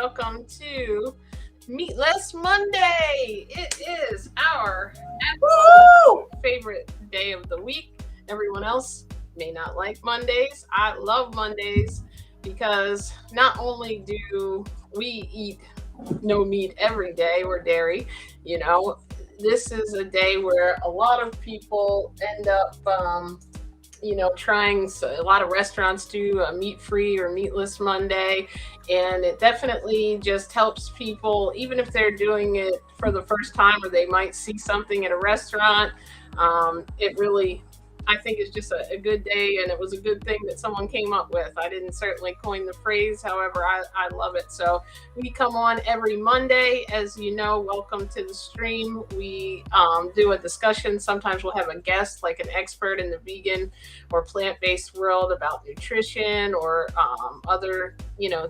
welcome to Meatless Monday. It is our Woo! favorite day of the week. Everyone else may not like Mondays. I love Mondays because not only do we eat no meat every day or dairy, you know, this is a day where a lot of people end up trying. So a lot of restaurants do a meat free or meatless Monday, and it definitely just helps people, even if they're doing it for the first time or they might see something at a restaurant. It really, I think it's just a good day, and it was a good thing that someone came up with. I didn't certainly coin the phrase, however, I love it. So we come on every Monday. As you know, welcome to the stream. We do a discussion. Sometimes we'll have a guest, like an expert in the vegan or plant-based world about nutrition or other,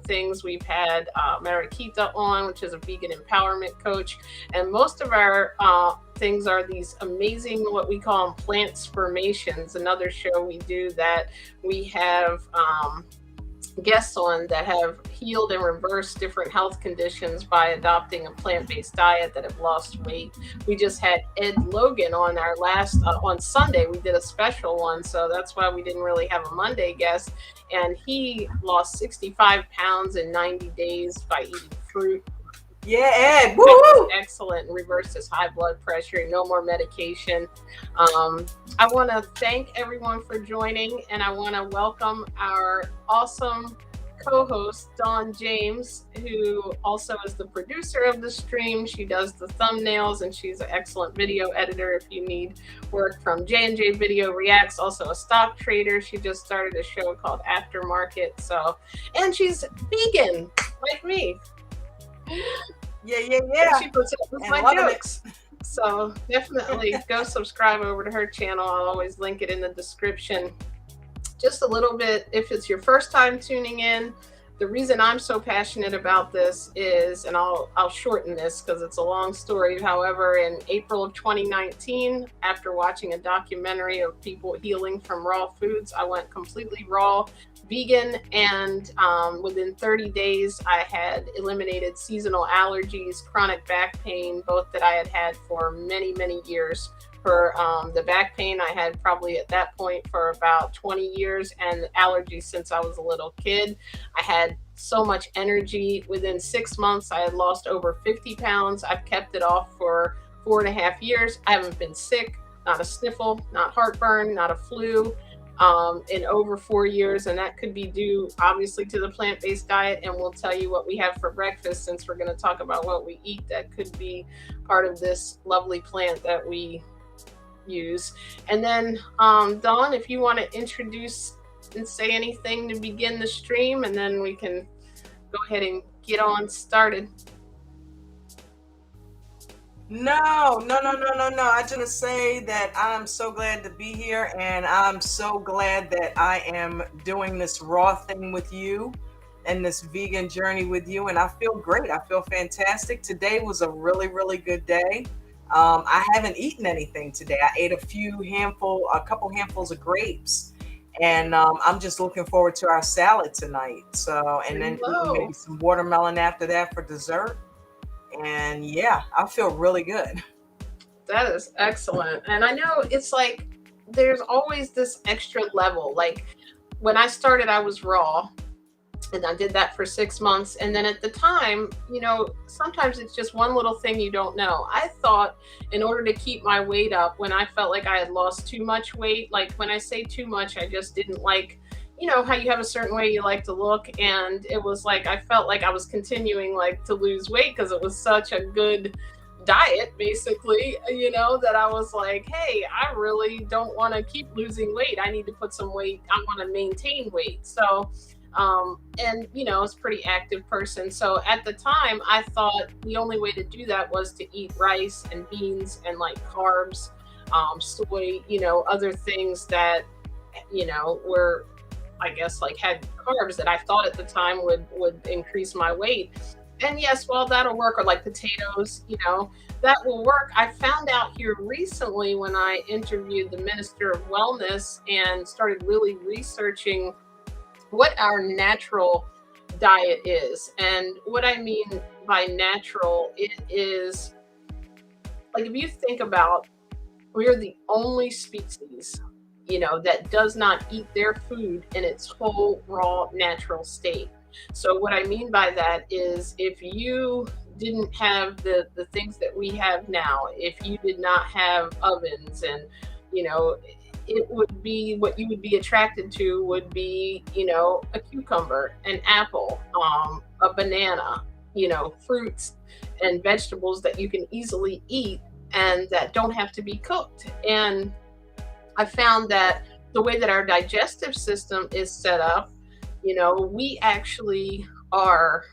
things. We've had Mariquita on, which is a vegan empowerment coach. And most of our things are these amazing, what we call them, plant-spermations. Another show we do that we have guests on that have healed and reversed different health conditions by adopting a plant-based diet, that have lost weight. We just had Ed Logan on our last on Sunday. We did a special one, so that's why we didn't really have a Monday guest. And he lost 65 pounds in 90 days by eating fruit. Yeah, Ed. Woo! Excellent. Reversed his high blood pressure. No more medication. I want to thank everyone for joining, and I want to welcome our awesome co-host, Dawn James, who also is the producer of the stream. She does the thumbnails, and she's an excellent video editor if you need work from J&J Video Reacts. Also a stock trader. She just started a show called Aftermarket. And she's vegan, like me. Yeah. She puts up with my jokes. So definitely go subscribe over to her channel. I'll always link it in the description. Just a little bit, if it's your first time tuning in, the reason I'm so passionate about this is, and I'll shorten this because it's a long story. However, in April of 2019, after watching a documentary of people healing from raw foods, I went completely raw vegan, and within 30 days, I had eliminated seasonal allergies, chronic back pain, both that I had for many, many years. For the back pain, I had probably at that point for about 20 years, and allergies since I was a little kid. I had so much energy. Within 6 months, I had lost over 50 pounds. I've kept it off for 4.5 years. I haven't been sick, not a sniffle, not heartburn, not a flu in over 4 years. And that could be due, obviously, to the plant-based diet. And we'll tell you what we have for breakfast, since we're going to talk about what we eat. That could be part of this lovely plant that we use. And then Dawn, if you want to introduce and say anything to begin the stream, and then we can go ahead and get on started. No. I just want to say that I'm so glad to be here, and I'm so glad that I am doing this raw thing with you and this vegan journey with you, and I feel great. I feel fantastic. Today was a really, really good day. I haven't eaten anything today. I ate a couple handfuls of grapes, and I'm just looking forward to our salad tonight. So, and then maybe some watermelon after that for dessert. And yeah, I feel really good. That is excellent. And I know it's like there's always this extra level. Like when I started, I was raw. And I did that for 6 months. And then at the time, sometimes it's just one little thing you don't know. I thought in order to keep my weight up, when I felt like I had lost too much weight, like when I say too much, I just didn't like, how you have a certain way you like to look. And it was like, I felt like I was continuing to lose weight because it was such a good diet, basically, that I was like, hey, I really don't want to keep losing weight. I need to put some weight. I want to maintain weight. So it's a pretty active person. So at the time, I thought the only way to do that was to eat rice and beans and carbs, soy, other things that, were, I guess, had carbs that I thought at the time would increase my weight. And yes, well, that'll work. Or potatoes, that will work. I found out here recently when I interviewed the Minister of Wellness and started really researching what our natural diet is. And what I mean by natural, it is like, if you think about, we're the only species, that does not eat their food in its whole raw natural state. So what I mean by that is, if you didn't have the things that we have now, if you did not have ovens, and you know it would be, what you would be attracted to would be, a cucumber, an apple, a banana, fruits and vegetables that you can easily eat and that don't have to be cooked. And I found that the way that our digestive system is set up, we actually are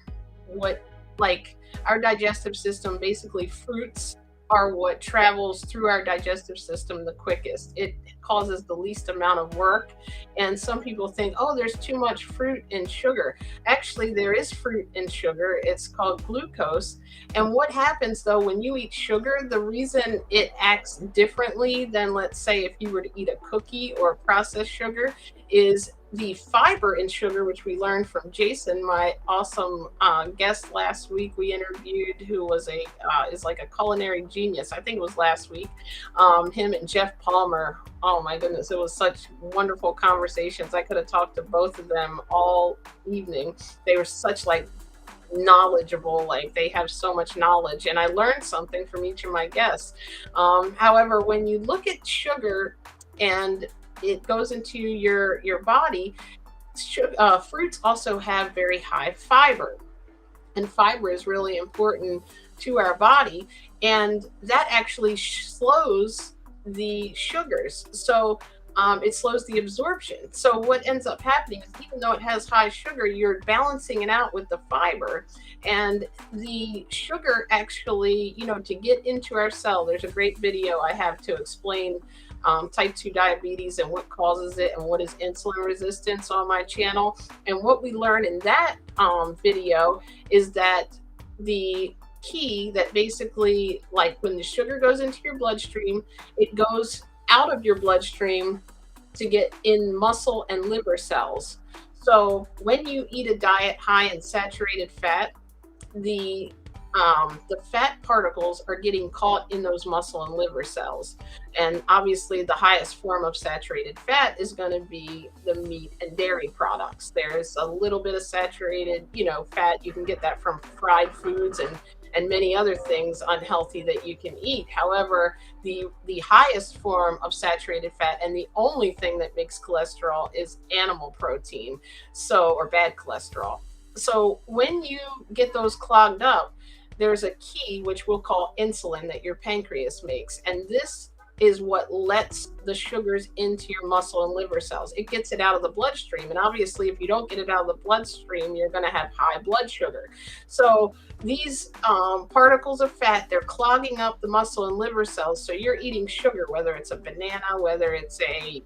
what, like, our digestive system, basically fruits are what travels through our digestive system the quickest. It causes the least amount of work. And some people think, oh, there's too much fruit and sugar. Actually, there is fruit and sugar. It's called glucose. And what happens though when you eat sugar, the reason it acts differently than, let's say, if you were to eat a cookie or processed sugar, is the fiber in sugar, which we learned from Jason, my awesome guest last week. We interviewed, who was is like a culinary genius. I think it was last week. Him and Jeff Palmer. Oh my goodness, it was such wonderful conversations. I could have talked to both of them all evening. They were such, like, knowledgeable, like, they have so much knowledge, and I learned something from each of my guests. However, when you look at sugar and it goes into your body, fruits also have very high fiber, and fiber is really important to our body, and that actually slows the sugars. So it slows the absorption. So what ends up happening is, even though it has high sugar, you're balancing it out with the fiber. And the sugar actually, to get into our cell, there's a great video I have to explain type 2 diabetes and what causes it and what is insulin resistance on my channel. And what we learn in that video is that the key, that basically, like, when the sugar goes into your bloodstream, it goes out of your bloodstream to get in muscle and liver cells. So when you eat a diet high in saturated fat, the fat particles are getting caught in those muscle and liver cells. And obviously, the highest form of saturated fat is going to be the meat and dairy products. There's a little bit of saturated, fat. You can get that from fried foods and many other things unhealthy that you can eat. However, the highest form of saturated fat, and the only thing that makes cholesterol, is animal protein, or bad cholesterol. So when you get those clogged up, there's a key, which we'll call insulin, that your pancreas makes. And this is what lets the sugars into your muscle and liver cells. It gets it out of the bloodstream. And obviously, if you don't get it out of the bloodstream, you're going to have high blood sugar. So these particles of fat, they're clogging up the muscle and liver cells. So you're eating sugar, whether it's a banana, whether it's a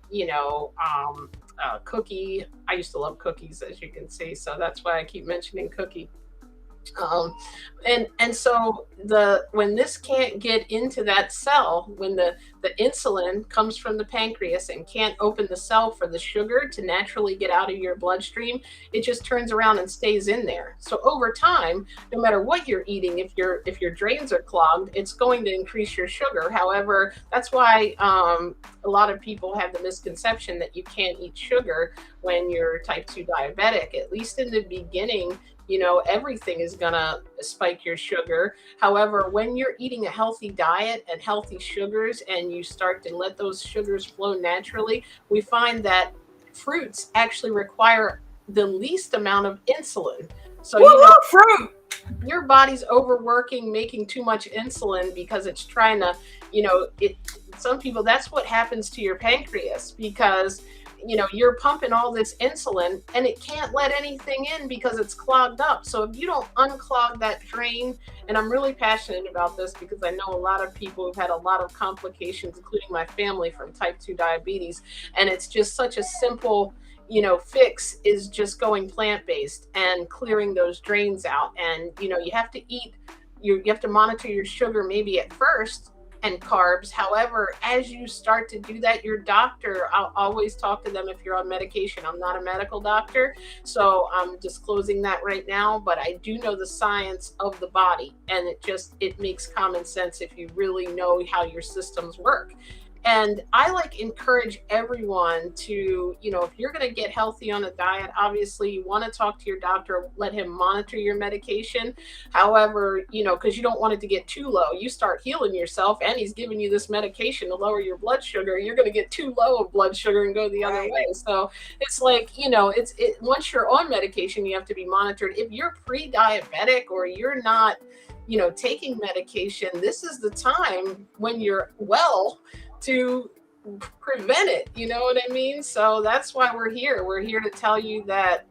cookie. I used to love cookies, as you can see. So that's why I keep mentioning cookie. And so when this can't get into that cell, when the insulin comes from the pancreas and can't open the cell for the sugar to naturally get out of your bloodstream, it just turns around and stays in there. So over time, no matter what you're eating, if your drains are clogged, it's going to increase your sugar. However, that's why a lot of people have the misconception that you can't eat sugar when you're type 2 diabetic. At least in the beginning, everything is gonna spike your sugar. However, when you're eating a healthy diet and healthy sugars, and you start to let those sugars flow naturally, we find that fruits actually require the least amount of insulin. So fruit. Your body's overworking, making too much insulin because it's trying to, some people, that's what happens to your pancreas, because you're pumping all this insulin and it can't let anything in because it's clogged up. So if you don't unclog that drain, and I'm really passionate about this because I know a lot of people who've had a lot of complications, including my family, from type 2 diabetes. And it's just such a simple, fix, is just going plant-based and clearing those drains out. And, you have to eat, you have to monitor your sugar maybe at first, and carbs. However, as you start to do that, your doctor, I'll always talk to them if you're on medication. I'm not a medical doctor, so I'm disclosing that right now, but I do know the science of the body, and it makes common sense if you really know how your systems work. And I like encourage everyone to, if you're going to get healthy on a diet, obviously you want to talk to your doctor, let him monitor your medication. However, because you don't want it to get too low. You start healing yourself and he's giving you this medication to lower your blood sugar, you're going to get too low of blood sugar and go the other way. So it's like, once you're on medication, you have to be monitored. If you're pre-diabetic or you're not, taking medication, this is the time when you're well to prevent it. You know what I mean? So that's why we're here. We're here to tell you that,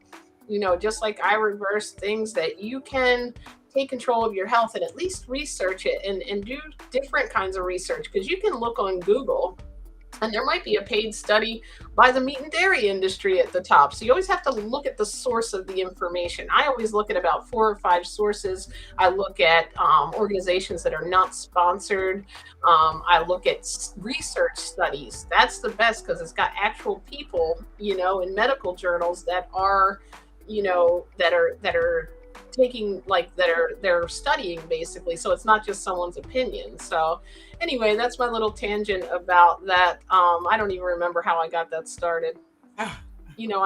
just like I reverse things, that you can take control of your health and at least research it and do different kinds of research, because you can look on Google and there might be a paid study by the meat and dairy industry at the top. So you always have to look at the source of the information. I always look at about 4 or 5 sources. I look at organizations that are not sponsored. I look at research studies. That's the best because it's got actual people, in medical journals that are, that are taking they're studying basically, so it's not just someone's opinion. So anyway, that's my little tangent about that. I don't even remember how I got that started. I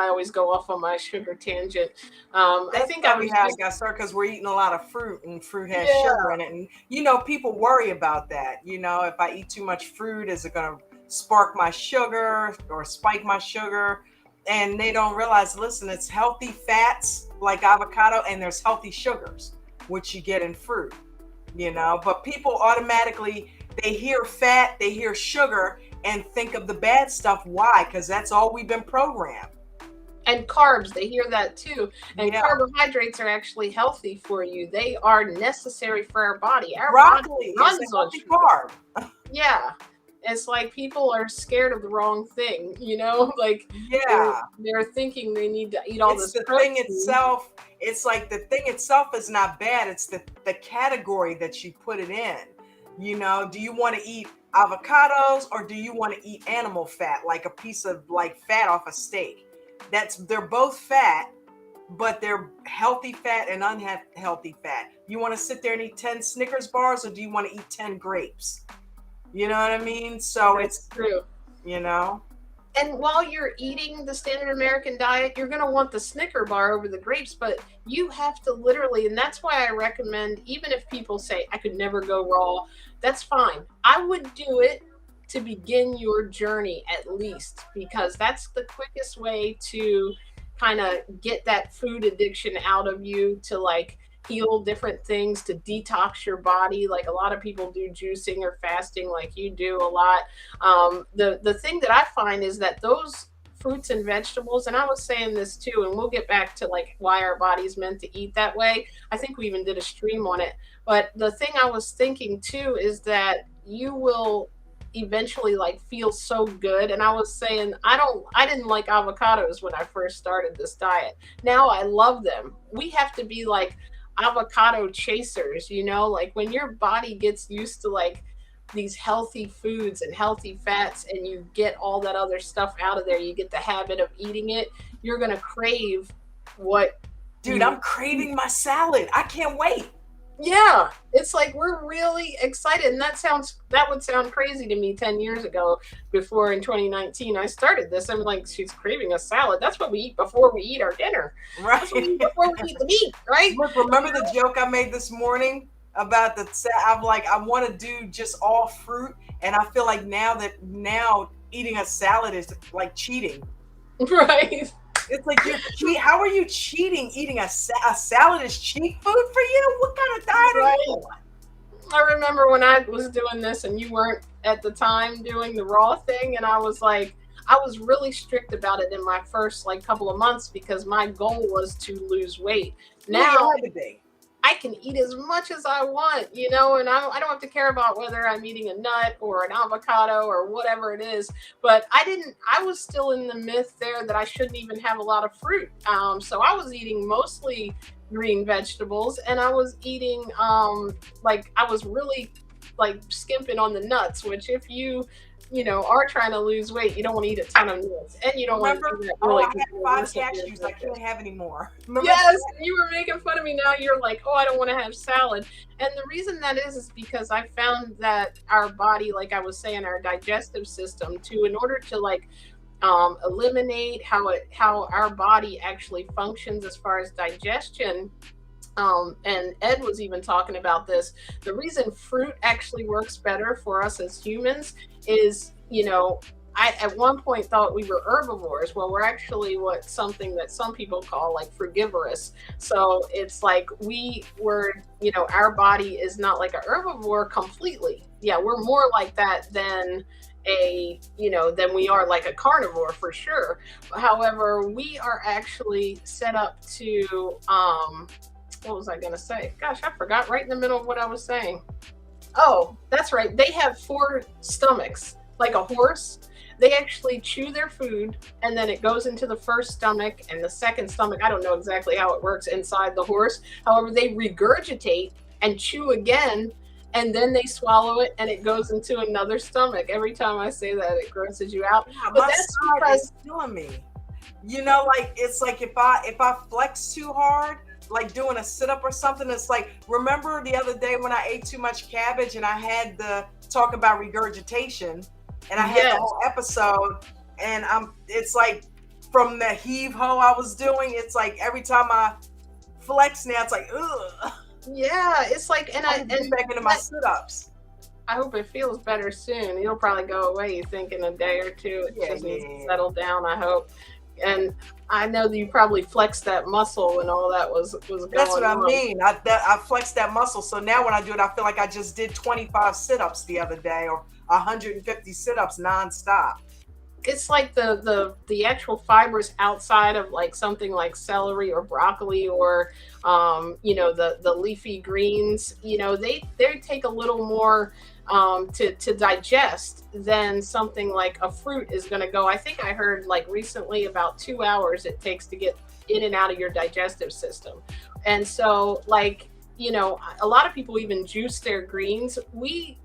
always go off on my sugar tangent. I think I got started because we're eating a lot of fruit, and fruit has sugar in it, and people worry about that. If I eat too much fruit, is it going to spark my sugar or spike my sugar? And they don't realize, listen, it's healthy fats like avocado, and there's healthy sugars, which you get in fruit, but people automatically, they hear fat, they hear sugar, and think of the bad stuff. Why? Because that's all we've been programmed. And carbs, they hear that too. And carbohydrates are actually healthy for you. They are necessary for our body. Our broccoli body is a healthy carb. Yeah. It's like people are scared of the wrong thing, they're thinking they need to eat all this protein. Thing itself, it's like the thing itself is not bad. It's the category that you put it in. Do you want to eat avocados or do you want to eat animal fat, like a piece of fat off a steak? They're both fat, but they're healthy fat and unhealthy fat. You want to sit there and eat 10 Snickers bars, or do you want to eat 10 grapes? You know what I mean? So it's true. And while you're eating the standard American diet, you're going to want the Snicker bar over the grapes, but you have to literally, and that's why I recommend, even if people say I could never go raw, that's fine. I would do it to begin your journey at least, because that's the quickest way to kind of get that food addiction out of you, to heal different things, to detox your body. Like a lot of people do juicing or fasting like you do a lot. The thing that I find is that those fruits and vegetables, and I was saying this too, and we'll get back to why our body's meant to eat that way. I think we even did a stream on it. But the thing I was thinking too is that you will eventually feel so good. And I was saying, I didn't like avocados when I first started this diet. Now I love them. We have to be avocado chasers, when your body gets used to these healthy foods and healthy fats, and you get all that other stuff out of there, you get the habit of eating it, you're going to crave what. Dude, I'm craving my salad. I can't wait. Yeah, it's we're really excited, and that would sound crazy to me 10 years ago. Before, in 2019, I started this. I'm like, she's craving a salad. That's what we eat before we eat our dinner. Right. That's what we eat before we eat the meat, right? Look, remember the joke I made this morning about I'm like, I want to do just all fruit, and I feel like now eating a salad is like cheating. Right. It's like how are you cheating? Eating a salad is cheap food for you? What kind of diet are you on? I remember when I was doing this and you weren't at the time doing the raw thing, and I was really strict about it in my first couple of months, because my goal was to lose weight. Now I can eat as much as I want, and I don't have to care about whether I'm eating a nut or an avocado or whatever it is. But I was still in the myth there that I shouldn't even have a lot of fruit. So I was eating mostly green vegetables, and I was eating, I was really like skimping on the nuts, which if you know, are trying to lose weight, you don't want to eat a ton of nuts, and you don't want to Remember? do that Oh, really I because had you're 5 messing with your cashews. I can't digestion. have any more. Remember Yes, that? you were making fun of me. Now you're like, oh, I don't want to have salad. And the reason that is because I found that our body, like I was saying, our digestive system, in order to like eliminate how our body actually functions as far as digestion. And Ed was even talking about this. The reason fruit actually works better for us as humans is, you know, I at one point thought we were herbivores. Well, we're actually something that some people call like frugivorous. So it's like we were, you know, our body is not like a herbivore completely. Yeah, we're more like that than than we are like a carnivore for sure. However, we are actually set up to what was I going to say? Gosh, I forgot right in the middle of what I was saying. Oh, that's right. They have 4 stomachs, like a horse. They actually chew their food and then it goes into the first stomach and the second stomach. I don't know exactly how it works inside the horse. However, they regurgitate and chew again and then they swallow it and it goes into another stomach. Every time I say that, it grosses you out. Yeah, But my that's side is because, killing me. You know, like it's like if I flex too hard, like doing a sit up or something, it's like remember the other day when I ate too much cabbage and I had the talk about regurgitation and I had the yes, whole episode and it's like from the heave ho I was doing, it's like every time I flex now it's like ugh. yeah, it's like, and I need to get back into my that, sit ups. I hope it feels better soon. It'll probably go away, you think, in a day or two. It Yeah, just needs to yeah. settle down, I hope. And I know that you probably flexed that muscle when all that was going That's what I on. mean. I flexed that muscle. So now when I do it, I feel like I just did 25 sit-ups the other day or 150 sit-ups nonstop. It's like the actual fibers outside of like something like celery or broccoli or the leafy greens, they take a little more to digest than something like a fruit is going to go. I think I heard like recently about 2 hours it takes to get in and out of your digestive system. And so like, a lot of people even juice their greens.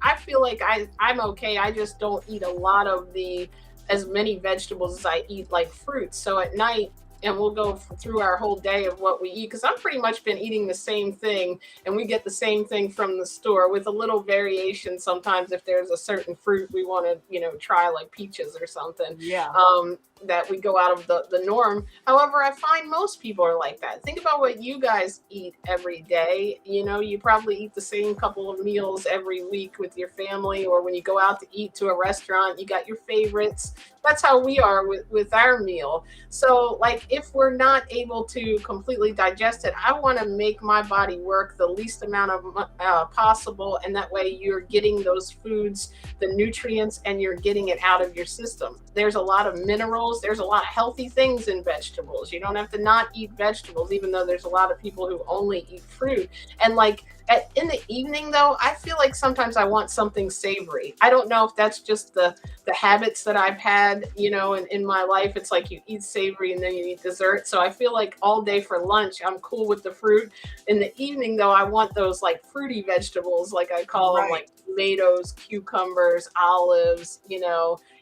I feel like I'm okay. I just don't eat a lot of the as many vegetables as I eat like fruits. So at night, and we'll go through our whole day of what we eat because I've pretty much been eating the same thing and we get the same thing from the store with a little variation sometimes if there's a certain fruit we want to try, like peaches or something, Yeah. that we go out of the norm. However, I find most people are like that. Think about what you guys eat every day. You probably eat the same couple of meals every week with your family, or when you go out to eat to a restaurant, you got your favorites. That's how we are with our meal. So like if we're not able to completely digest it, I want to make my body work the least amount of possible, and that way you're getting those foods, the nutrients, and you're getting it out of your system. There's a lot of minerals, there's a lot of healthy things in vegetables. You don't have to not eat vegetables, even though there's a lot of people who only eat fruit. And like in the evening though, I feel like sometimes I want something savory. I don't know if that's just the habits that I've had, in my life. It's like you eat savory and then you eat dessert. So I feel like all day for lunch, I'm cool with the fruit. In the evening though, I want those like fruity vegetables, like I call them, like tomatoes, cucumbers, olives,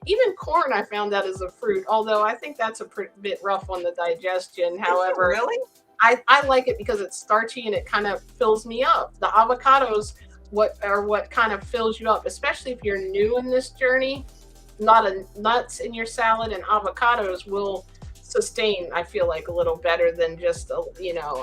even corn I found out is a fruit, although I think that's a bit rough on the digestion. However, really? I like it because it's starchy and it kind of fills me up. The avocados, what kind of fills you up, especially if you're new in this journey. Nuts in your salad and avocados will sustain, I feel like, a little better than just a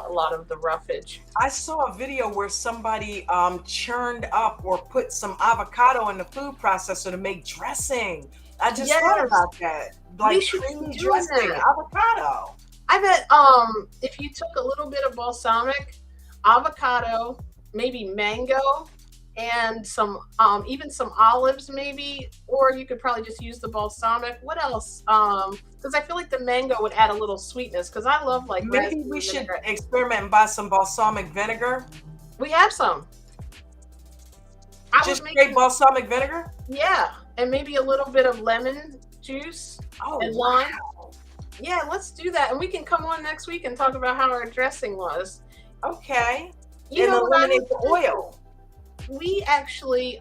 lot of the roughage. I saw a video where somebody churned up or put some avocado in the food processor to make dressing. I just thought about that. Like creamy dressing, avocado. I bet if you took a little bit of balsamic, avocado, maybe mango, and some even some olives maybe, or you could probably just use the balsamic. What else? Because I feel like the mango would add a little sweetness, because I love like maybe we should experiment and buy some balsamic vinegar. We have some. Just straight balsamic vinegar? Yeah, and maybe a little bit of lemon juice and lime. Wow. Yeah, let's do that, and we can come on next week and talk about how our dressing was. Okay. And eliminate the oil. we actually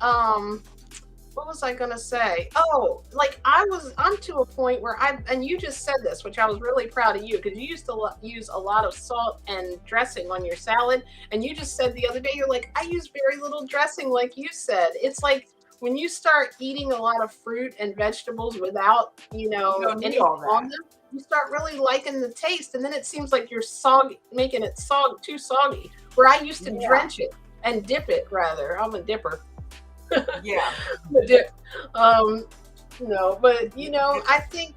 what was I gonna say? Oh, like I'm to a point where and you just said this, which I was really proud of you because you used to use a lot of salt and dressing on your salad, and you just said the other day, you're like, I use very little dressing, like you said. It's like when you start eating a lot of fruit and vegetables without, You don't need anything all on that. them, you start really liking the taste, and then it seems like you're making it too soggy. Where I used to Yeah. drench it and dip it, rather. I'm a dipper. Yeah. Dip. Um, no, but I think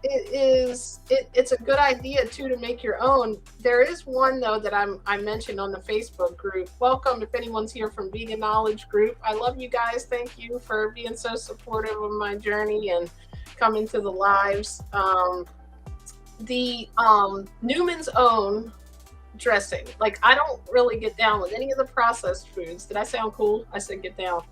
it's a good idea too to make your own. There is one though that I mentioned on the Facebook group. Welcome if anyone's here from Vegan Knowledge Group. I love you guys. Thank you for being so supportive of my journey and coming to the lives. The Newman's Own dressing. Like, I don't really get down with any of the processed foods. Did I sound cool? I said get down.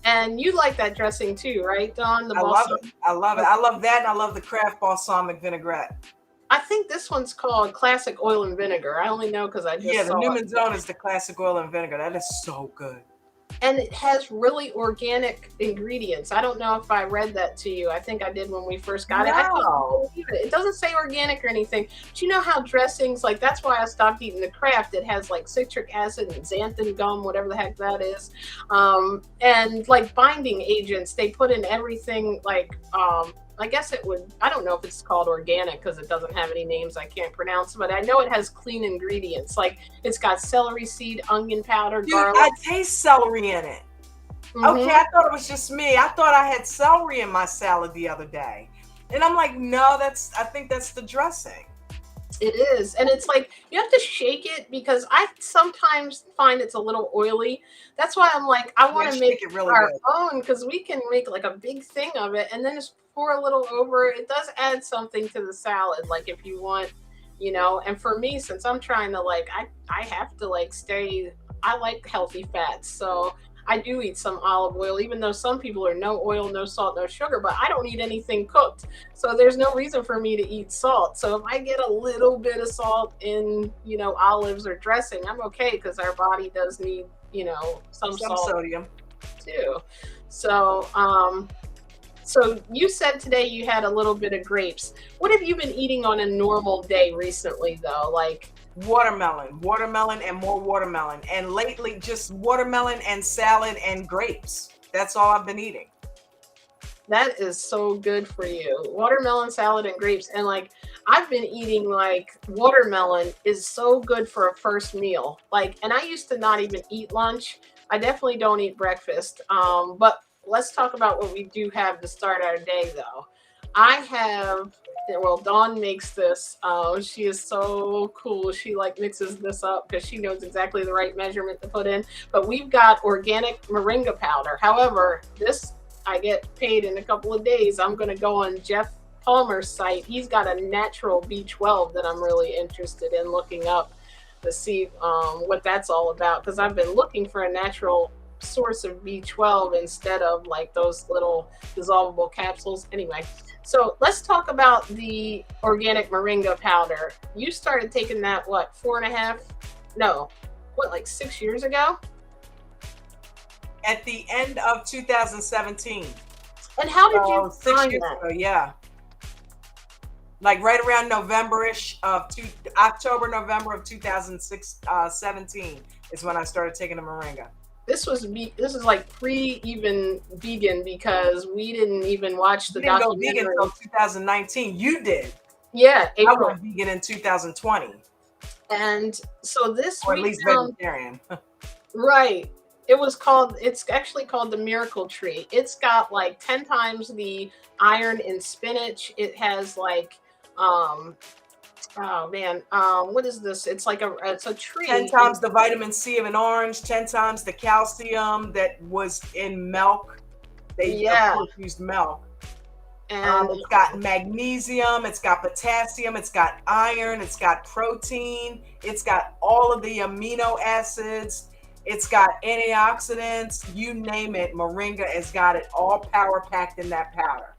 And you like that dressing too, right, Dawn? The I love balsamic. it. I love it. I love that, and I love the Kraft balsamic vinaigrette. I think this one's called classic oil and vinegar. I only know because I just Yeah, the saw Newman's it. Own is the classic oil and vinegar. That is so good. And it has really organic ingredients. I don't know if I read that to you. I think I did when we first got it. I couldn't believe it. It doesn't say organic or anything. But you know how dressings, like, that's why I stopped eating the Kraft. It has like citric acid and xanthan gum, whatever the heck that is. And like binding agents, they put in everything like I guess it would, I don't know if it's called organic because it doesn't have any names I can't pronounce, but I know it has clean ingredients. Like, it's got celery seed, onion powder, Dude, garlic. I taste celery in it. Okay, I thought it was just me. I thought I had celery in my salad the other day. And I'm like, no, I think that's the dressing. It is. And it's like, you have to shake it because I sometimes find it's a little oily. That's why I'm like, I want to make it really our good. own because we can make like a big thing of it and then just pour a little over. It does add something to the salad. Like, if you want, and for me, since I'm trying to like, I have to like I like healthy fats. So I do eat some olive oil, even though some people are no oil, no salt, no sugar, but I don't eat anything cooked. So there's no reason for me to eat salt. So if I get a little bit of salt in, olives or dressing, I'm okay because our body does need, some salt sodium too. So you said today you had a little bit of grapes. What have you been eating on a normal day recently though? Like, watermelon and more watermelon, and lately just watermelon and salad and grapes. That's all I've been eating. That is so good for you. Watermelon salad and grapes. And like, I've been eating like watermelon is so good for a first meal. Like, and I used to not even eat lunch. I definitely don't eat breakfast. But let's talk about what we do have to start our day though. Dawn makes this. She is so cool. She like mixes this up because she knows exactly the right measurement to put in. But we've got organic moringa powder. However, this I get paid in a couple of days. I'm going to go on Jeff Palmer's site. He's got a natural B12 that I'm really interested in looking up to see what that's all about because I've been looking for a natural source of B12 instead of like those little dissolvable capsules. Anyway, so let's talk about the organic moringa powder. You started taking that, what, 6 years ago? At the end of 2017. And how did you 6 find years that? ago, yeah. Like right around November-ish October, November of 2017 is when I started taking the moringa. This is like pre-even vegan because we didn't even watch the documentary. We didn't go vegan until 2019. You did. Yeah, April. I went vegan in 2020. And so this, or at least vegetarian. Right. It's actually called the Miracle Tree. It's got like 10 times the iron in spinach. It has like, what is this? It's like it's a tree. 10 times the vitamin C of an orange, 10 times the calcium that was in milk. They used milk. And it's got magnesium, it's got potassium, it's got iron, it's got protein, it's got all of the amino acids, it's got antioxidants, you name it. Moringa has got it all power packed in that powder.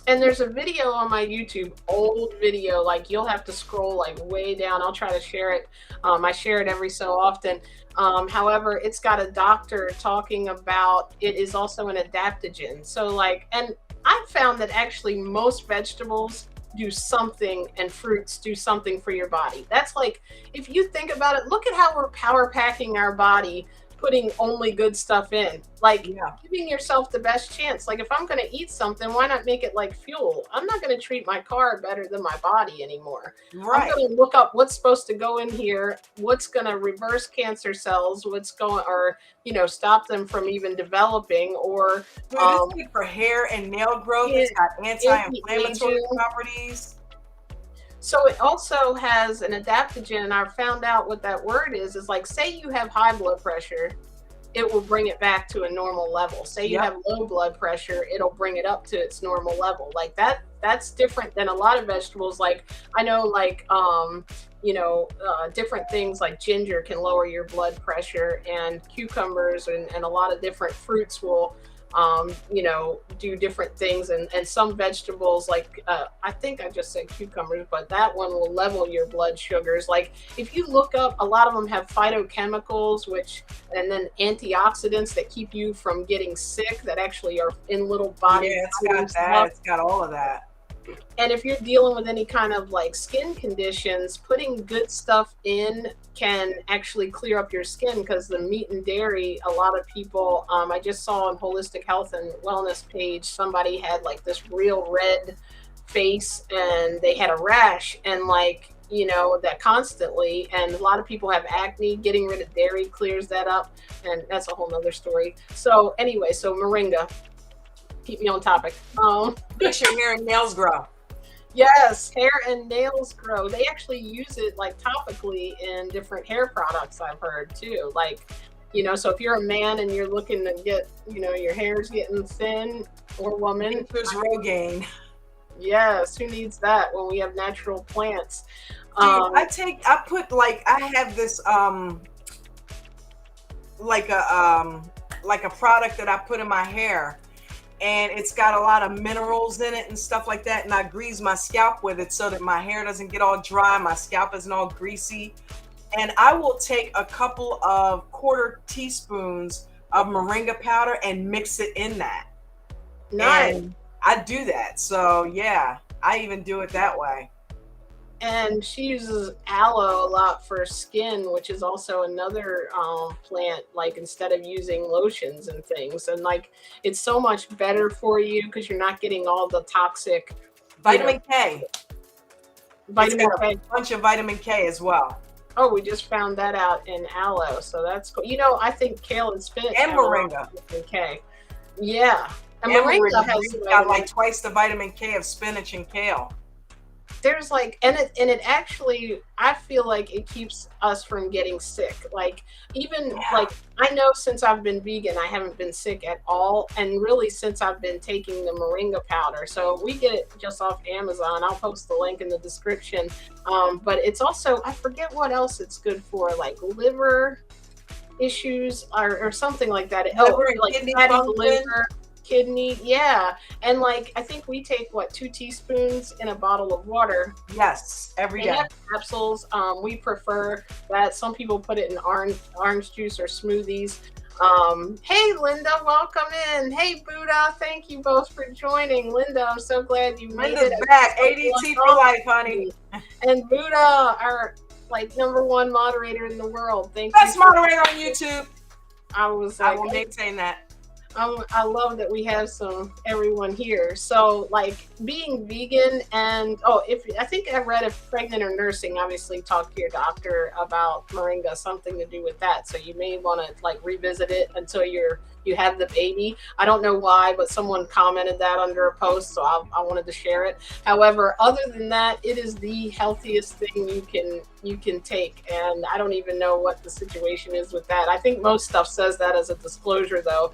And there's a video on my YouTube, old video, like you'll have to scroll like way down. I'll try to share it. I share it every so often. However, it's got a doctor talking about it is also an adaptogen. So like, and I've found that actually most vegetables do something and fruits do something for your body. That's like, if you think about it, look at how we're power packing our body, putting only good stuff in, like giving yourself the best chance. Like if I'm going to eat something, why not make it like fuel? I'm not going to treat my car better than my body anymore. I'm going to look up what's supposed to go in here, what's going to reverse cancer cells, what's going, or stop them from even developing, or this is good for hair and nail growth. It's got anti-inflammatory properties. So it also has an adaptogen, and I found out what that word is like, say you have high blood pressure, it will bring it back to a normal level. Say you have low blood pressure, it'll bring it up to its normal level. Like that's different than a lot of vegetables. Like I know like, different things like ginger can lower your blood pressure, and cucumbers and a lot of different fruits will do different things, and some vegetables like I think I just said cucumbers, but that one will level your blood sugars. Like if you look up, a lot of them have phytochemicals, and then antioxidants that keep you from getting sick, that actually are in little body. Yeah, it's got that. It's got all of that. And if you're dealing with any kind of like skin conditions, putting good stuff in can actually clear up your skin, because the meat and dairy, a lot of people, I just saw on Holistic Health and Wellness page, somebody had like this real red face and they had a rash, and like, that constantly, and a lot of people have acne. Getting rid of dairy clears that up, and that's a whole nother story. So anyway, so moringa, keep me on topic. Makes your hair and nails grow. Yes, hair and nails grow. They actually use it like topically in different hair products, I've heard too. Like, so if you're a man and you're looking to get, your hair's getting thin, or woman. There's Rogaine. Yes, who needs that when we have natural plants? Dude, I have this like a product that I put in my hair, and it's got a lot of minerals in it and stuff like that, and I grease my scalp with it so that my hair doesn't get all dry, my scalp isn't all greasy. And I will take a couple of quarter teaspoons of moringa powder and mix it in that. Nice. And I do that. So yeah, I even do it that way. And she uses aloe a lot for skin, which is also another plant, like instead of using lotions and things. And like, it's so much better for you because you're not getting all the toxic vitamin K. Vitamin K. A bunch of vitamin K as well. Oh, we just found that out in aloe, so that's cool. I think kale and spinach and moringa. Vitamin K. Yeah, and moringa has got like twice the vitamin K of spinach and kale. There's like, and it actually, I feel like it keeps us from getting sick. Like even like, I know since I've been vegan, I haven't been sick at all. And really since I've been taking the moringa powder. So we get it just off Amazon. I'll post the link in the description. But it's also, I forget what else it's good for, like liver issues or something like that. Like fatty liver, kidney, and like I think we take 2 teaspoons in a bottle of water. Yes, every day. Capsules. We prefer that. Some people put it in orange juice or smoothies. Hey Linda, welcome in. Hey Buddha, thank you both for joining. Linda, I'm so glad you made it. Back. ADT for life, honey. And Buddha, our like #1 moderator in the world. Thank you. Best moderator on YouTube. I will maintain that. I love that we have everyone here. So like being vegan, and I think I read if pregnant or nursing, obviously talk to your doctor about moringa, something to do with that. So you may want to like revisit it until you have the baby. I don't know why, but someone commented that under a post, so I wanted to share it. However, other than that, it is the healthiest thing you can take, and I don't even know what the situation is with that. I think most stuff says that as a disclosure, though.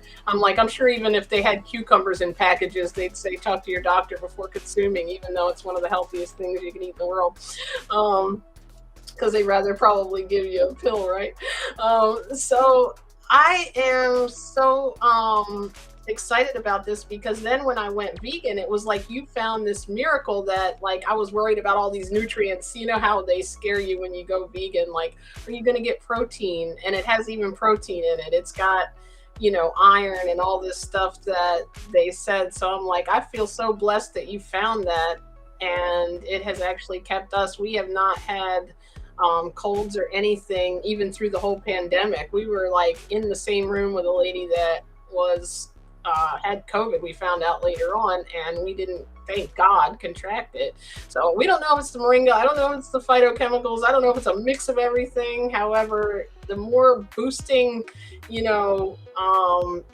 I'm sure even if they had cucumbers in packages, they'd say talk to your doctor before consuming, even though it's one of the healthiest things you can eat in the world. Because they'd rather probably give you a pill, right? So I am so excited about this because then when I went vegan, it was like you found this miracle that like I was worried about all these nutrients. You know how they scare you when you go vegan, like, are you going to get protein? And it has even protein in it. It's got, you know, iron and all this stuff that they said. So I'm like, I feel so blessed that you found that, and it has actually kept us. We have not had colds or anything, even through the whole pandemic. We were like in the same room with a lady that was had COVID. We found out later on, and we didn't, thank God, contract it. So we don't know if it's the moringa. I don't know if it's the phytochemicals. I don't know if it's a mix of everything. However, the more boosting, you know,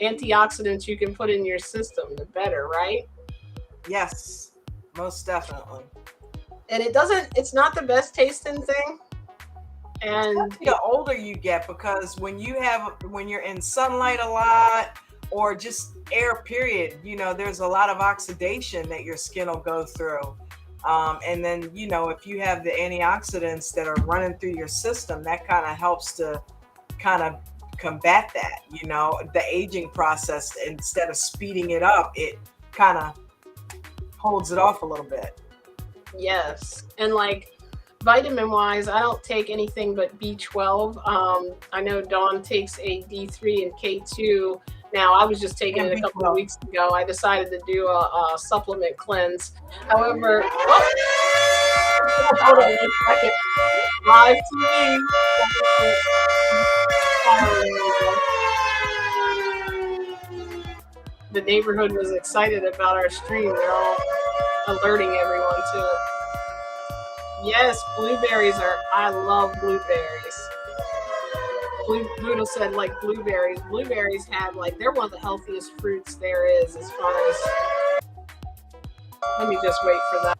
antioxidants you can put in your system, the better, right? Yes, most definitely. And it's not the best tasting thing. And the older you get, because when you're in sunlight a lot or just air period, you know, there's a lot of oxidation that your skin will go through. And then, you know, if you have the antioxidants that are running through your system, that kind of helps to kind of combat that, you know, the aging process. Instead of speeding it up, it kind of holds it off a little bit. yes. And like vitamin wise, I don't take anything but B12. I know Dawn takes a D3 and K2. Now, I was just taking And it a couple of B12. weeks ago. I decided to do a supplement cleanse. However, oh, hold on 1 second. Live TV. The neighborhood was excited about our stream. They're all alerting everyone to it. Yes, blueberries are. I love blueberries. Buddha said like blueberries. Blueberries have like they're one of the healthiest fruits there is as far as. Let me just wait for that.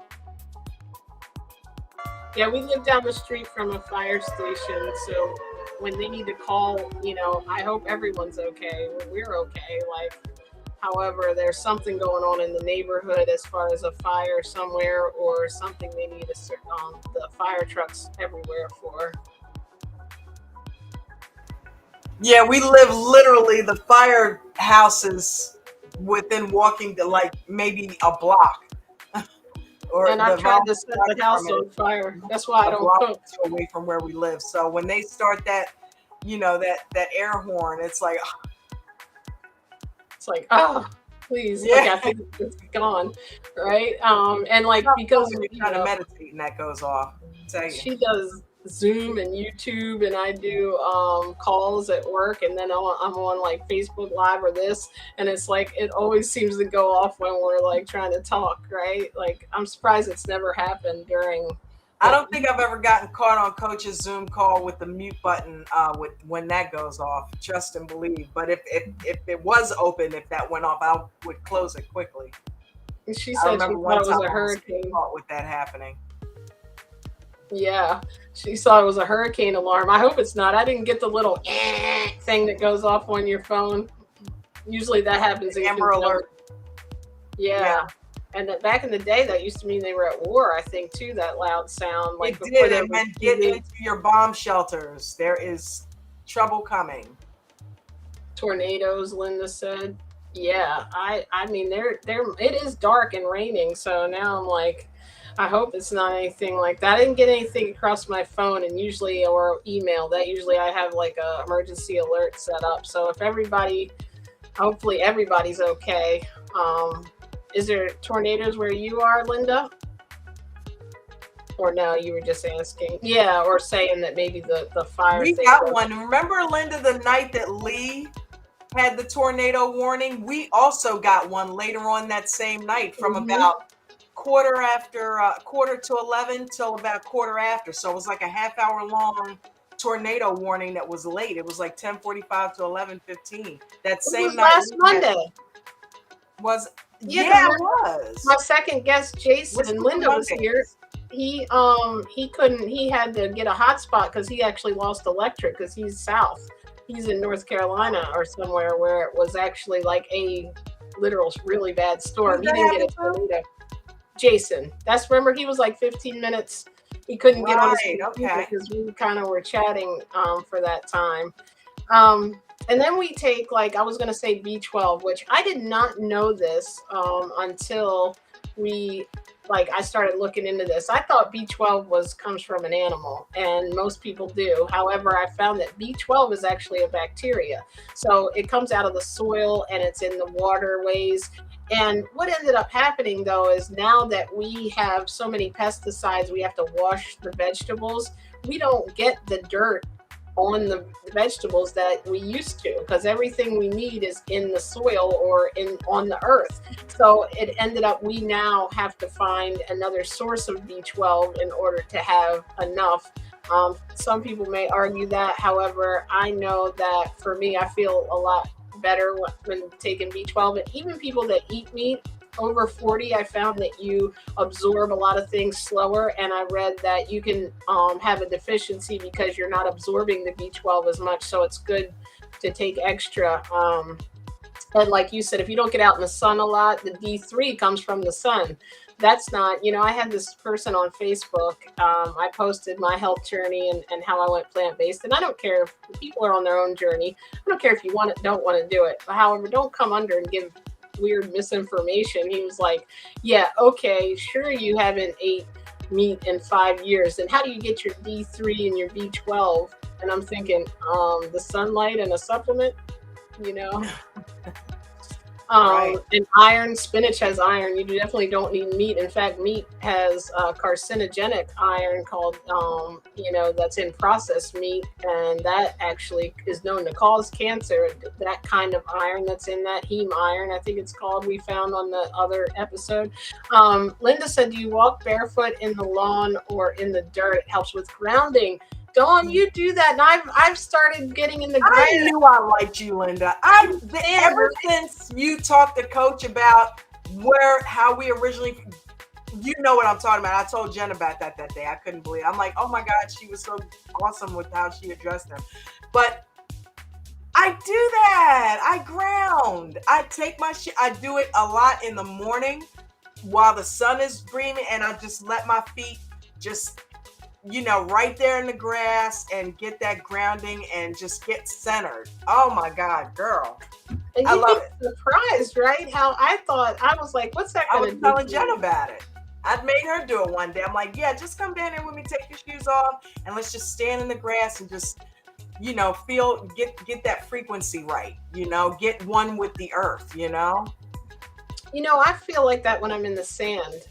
Yeah, we live down the street from a fire station, so when they need to call, you know, I hope everyone's okay. We're okay. Like, however, there's something going on in the neighborhood as far as a fire somewhere or something they need the fire trucks everywhere for. Yeah, we live literally the firehouses within walking to like maybe a block. Or And I've tried to set the house on fire. That's why I don't cook. Away from where we live. So when they start that, you know, that air horn, it's like, oh, please, yeah. like I think it's gone, right? And like because you kind of meditate and that goes off. She does Zoom and YouTube, and I do calls at work, and then I'm on like Facebook Live or this, and it's like it always seems to go off when we're like trying to talk, right? Like I'm surprised it's never happened during. I don't think I've ever gotten caught on Coach's Zoom call with the mute button when that goes off. Trust and believe. But if it was open, if that went off, I would close it quickly. She said she thought it was a hurricane. With that happening. Yeah, she thought it was a hurricane alarm. I hope it's not. I didn't get the little thing that goes off on your phone. Usually that happens. Amber alert. Yeah. And that back in the day, that used to mean they were at war, I think, too, that loud sound. Like it did. It meant get into your bomb shelters. There is trouble coming. Tornadoes, Linda said. Yeah, I mean, it is dark and raining, so now I'm like, I hope it's not anything like that. I didn't get anything across my phone, and usually, or email, that usually I have like a emergency alert set up. So if hopefully everybody's okay. Is there tornadoes where you are, Linda? Or no, you were just asking. Yeah, or saying that maybe the fire. We got one. Remember, Linda, the night that Lee had the tornado warning? We also got one later on that same night from about quarter to 11 till about quarter after. So it was like a half-hour long tornado warning that was late. It was like 10:45 to 11:15. That same night. Last Monday. Yeah, it was. My second guest, Jason, and Linda was here. He couldn't. He had to get a hotspot because he actually lost electric because he's south. He's in North Carolina or somewhere where it was actually like a literal really bad storm. He didn't get a tornado. Jason, remember he was like 15 minutes. He couldn't get on his computer because we kind of were chatting for that time. And then we take, like, I was going to say B12, which I did not know this until we, like, I started looking into this. I thought B12 comes from an animal, and most people do. However, I found that B12 is actually a bacteria. So it comes out of the soil and it's in the waterways. And what ended up happening, though, is now that we have so many pesticides, we have to wash the vegetables. We don't get the dirt on the vegetables that we used to, because everything we need is in the soil or in on the earth. So it ended up, we now have to find another source of B12 in order to have enough. Some people may argue that. However, I know that for me, I feel a lot better when taking B12. And even people that eat meat over 40, I found that you absorb a lot of things slower. And I read that you can have a deficiency because you're not absorbing the B12 as much. So it's good to take extra. And like you said, if you don't get out in the sun a lot, the D3 comes from the sun. That's not, I had this person on Facebook. I posted my health journey and how I went plant-based. And I don't care if people are on their own journey. I don't care if you don't want to do it. However, don't come under and give weird misinformation. He was like, yeah, okay, sure, you haven't ate meat in 5 years. And how do you get your D3 and your B12? And I'm thinking, the sunlight and a supplement, Right. And iron, spinach has iron. You definitely don't need meat. In fact, meat has carcinogenic iron called, that's in processed meat. And that actually is known to cause cancer. That kind of iron that's in that, heme iron, I think it's called, we found on the other episode. Linda said, do you walk barefoot in the lawn or in the dirt? It helps with grounding. Dawn, you do that, and I've started getting in the grass. I knew I liked you, Linda. Ever since you talked to Coach about how we originally, you know what I'm talking about. I told Jen about that day. I couldn't believe it. I'm like, oh my God, she was so awesome with how she addressed them. But I do that. I ground. I take I do it a lot in the morning while the sun is beaming, and I just let my feet just, right there in the grass and get that grounding and just get centered. Oh my God, girl. And I love it. Surprised, right? How I was like, what's that I going was to do? telling Jen about it. I made her do it one day. I'm like, yeah, just come down here with me, take your shoes off, and let's just stand in the grass and just, get that frequency right, get one with the earth, I feel like that when I'm in the sand.